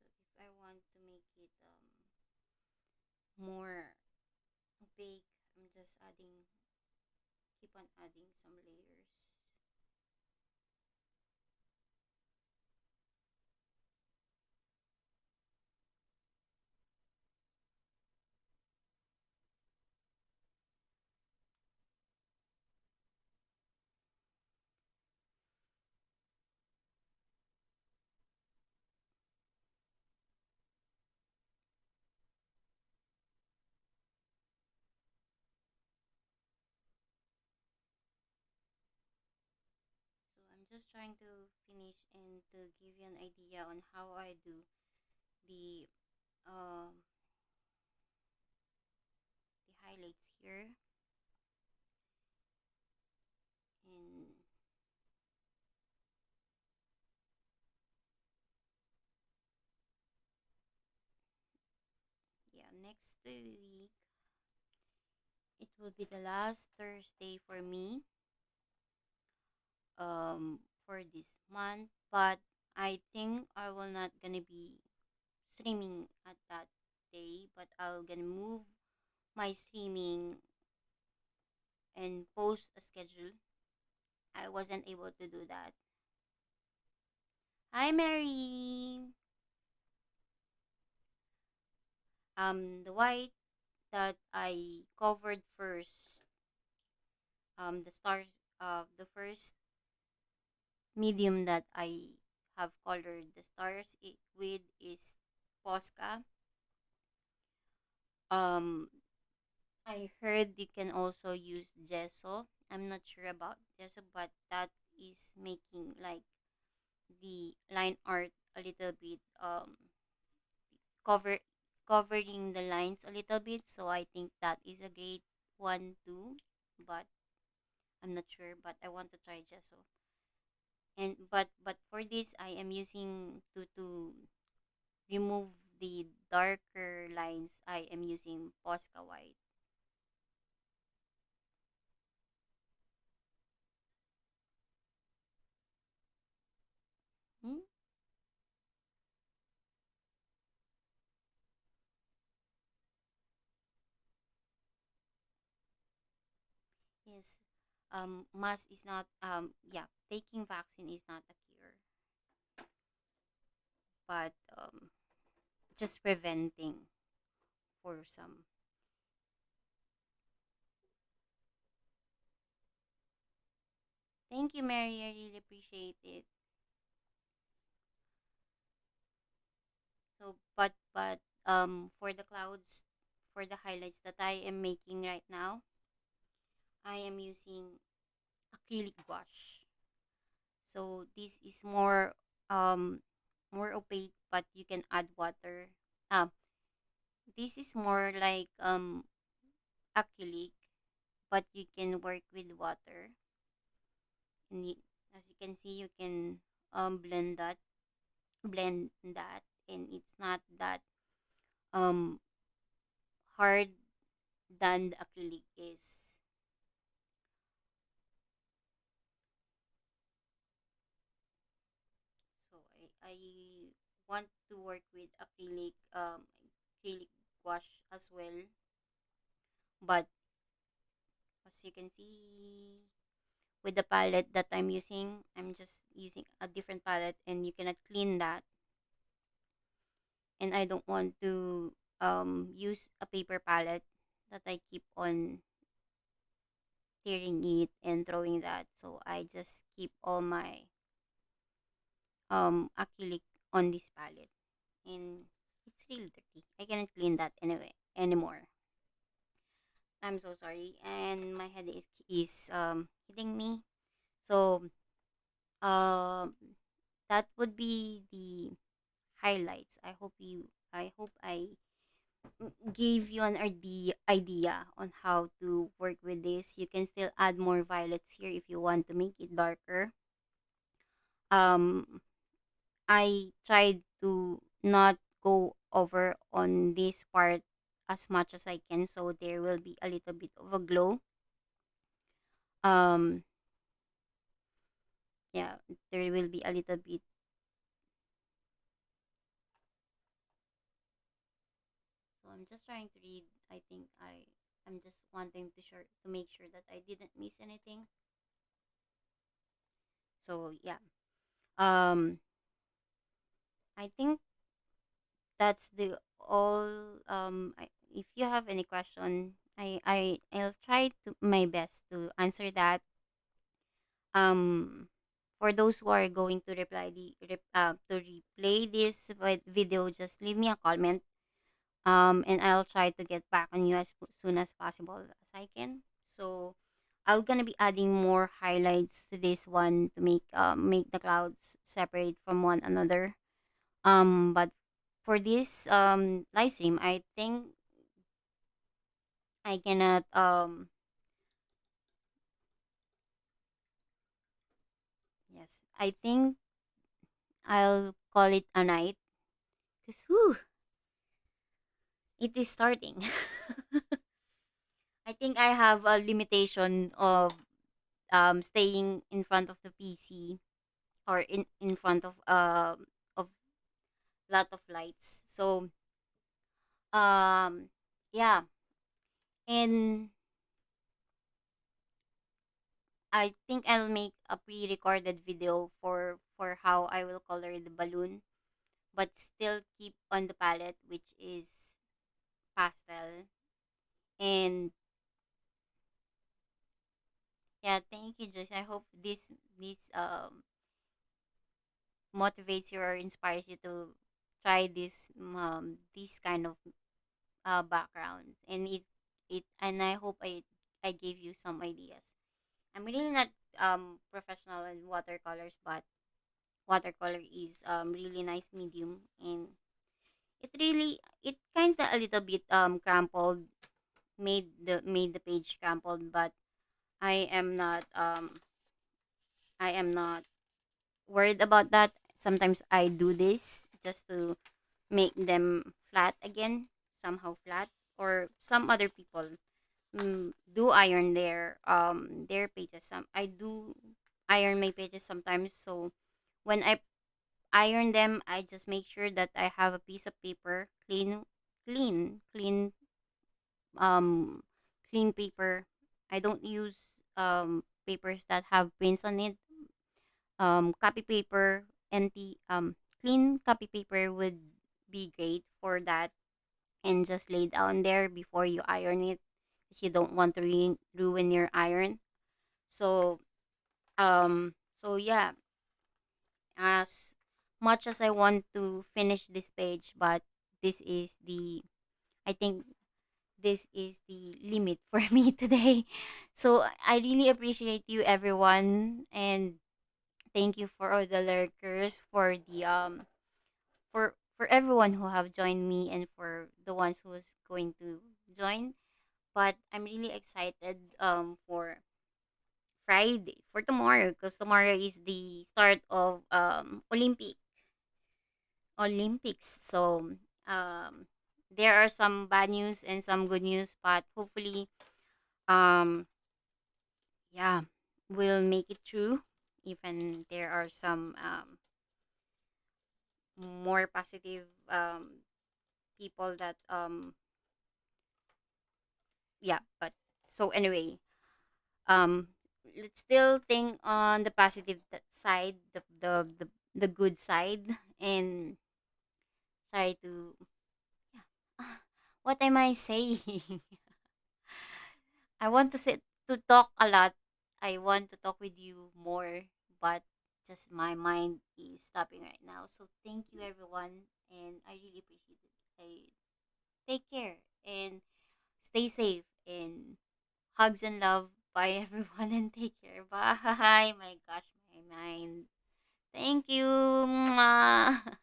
So if I want to make it more opaque, I'm just keep on adding some layers. So I'm just trying to finish and to give you an idea on how I do the um the highlights here. And yeah, next week it will be the last Thursday for me for this month, but I think I will not gonna be streaming at that day, but I'll gonna move my streaming and post a schedule. I wasn't able to do that. Hi Mary. The white that I covered first, the stars, the first medium that I have colored the stars with is Posca. Um, I heard you can also use gesso. I'm not sure about gesso, but that is making like the line art a little bit cover covering the lines a little bit. So I think that is a great one too. But I'm not sure. But I want to try gesso. And but for this, I am using to remove the darker lines. I am using Posca white. Hmm? Yes. Mask is not yeah, taking vaccine is not a cure, but just preventing for some. Thank you, Mary. I really appreciate it. So, but for the clouds, for the highlights that I am making right now, I am using acrylic gouache. So this is more opaque, but you can add water. Um, this is more like acrylic, but you can work with water. And as you can see, you can blend that, and it's not that um hard than the acrylic is. So I want to work with acrylic gouache as well, but as you can see with the palette that I'm using, I'm just using a different palette, and you cannot clean that. And I don't want to use a paper palette that I keep on tearing it and throwing that. So I just keep all my acrylic on this palette, and it's really dirty. I cannot clean that anyway anymore. I'm so sorry, and my head is hitting me. So um that would be the highlights. I hope I gave you an idea on how to work with this. You can still add more violets here if you want to make it darker. Um, I tried to not go over on this part as much as I can, so there will be a little bit of a glow. Um, yeah, there will be a little bit. So I'm just trying to read. I think I'm just wanting to make sure that I didn't miss anything. So yeah. Um, I think that's the all. If you have any question, I'll try to my best to answer that. Um, for those who are going to to replay this video, just leave me a comment. And I'll try to get back on you as soon as possible as I can. So I'm gonna be adding more highlights to this one to make the clouds separate from one another. But for this live stream, I think I cannot yes, I think I'll call it a night because whew, it is starting. I think I have a limitation of staying in front of the PC or in front of lot of lights. So yeah, and I think I'll make a pre-recorded video for how I will color the balloon, but still keep on the palette, which is pastel. And yeah, thank you, Joyce. I hope this motivates you or inspires you to try this kind of background. And and I hope I gave you some ideas. I'm really not professional in watercolors, but watercolor is really nice medium, and it kind of a little bit crumpled, made the page crumpled, but I am not I am not worried about that. Sometimes I do this just to make them flat again, somehow flat, or some other people do iron their pages. Some I do iron my pages sometimes. So when I iron them, I just make sure that I have a piece of paper, clean, um, clean paper. I don't use papers that have prints on it. Copy paper, empty clean copy paper would be great for that, and just lay down there before you iron it, because you don't want to ruin your iron. So yeah, as much as I want to finish this page, but this is the I think this is the limit for me today. So I really appreciate you everyone, and thank you for all the lurkers, for everyone who have joined me, and for the ones who's going to join. But I'm really excited for Friday, for tomorrow, because tomorrow is the start of Olympics. So um there are some bad news and some good news, but hopefully um yeah, we'll make it through. Even there are some more positive people that yeah, but so anyway, um let's still think on the positive side, the good side, and try to yeah. What am I saying? I want to sit to talk a lot. I want to talk with you more, but just my mind is stopping right now. So thank you everyone, and I really appreciate it. I take care and stay safe, and hugs and love. Bye everyone, and take care. Bye. My gosh, my mind. Thank you. Mwah.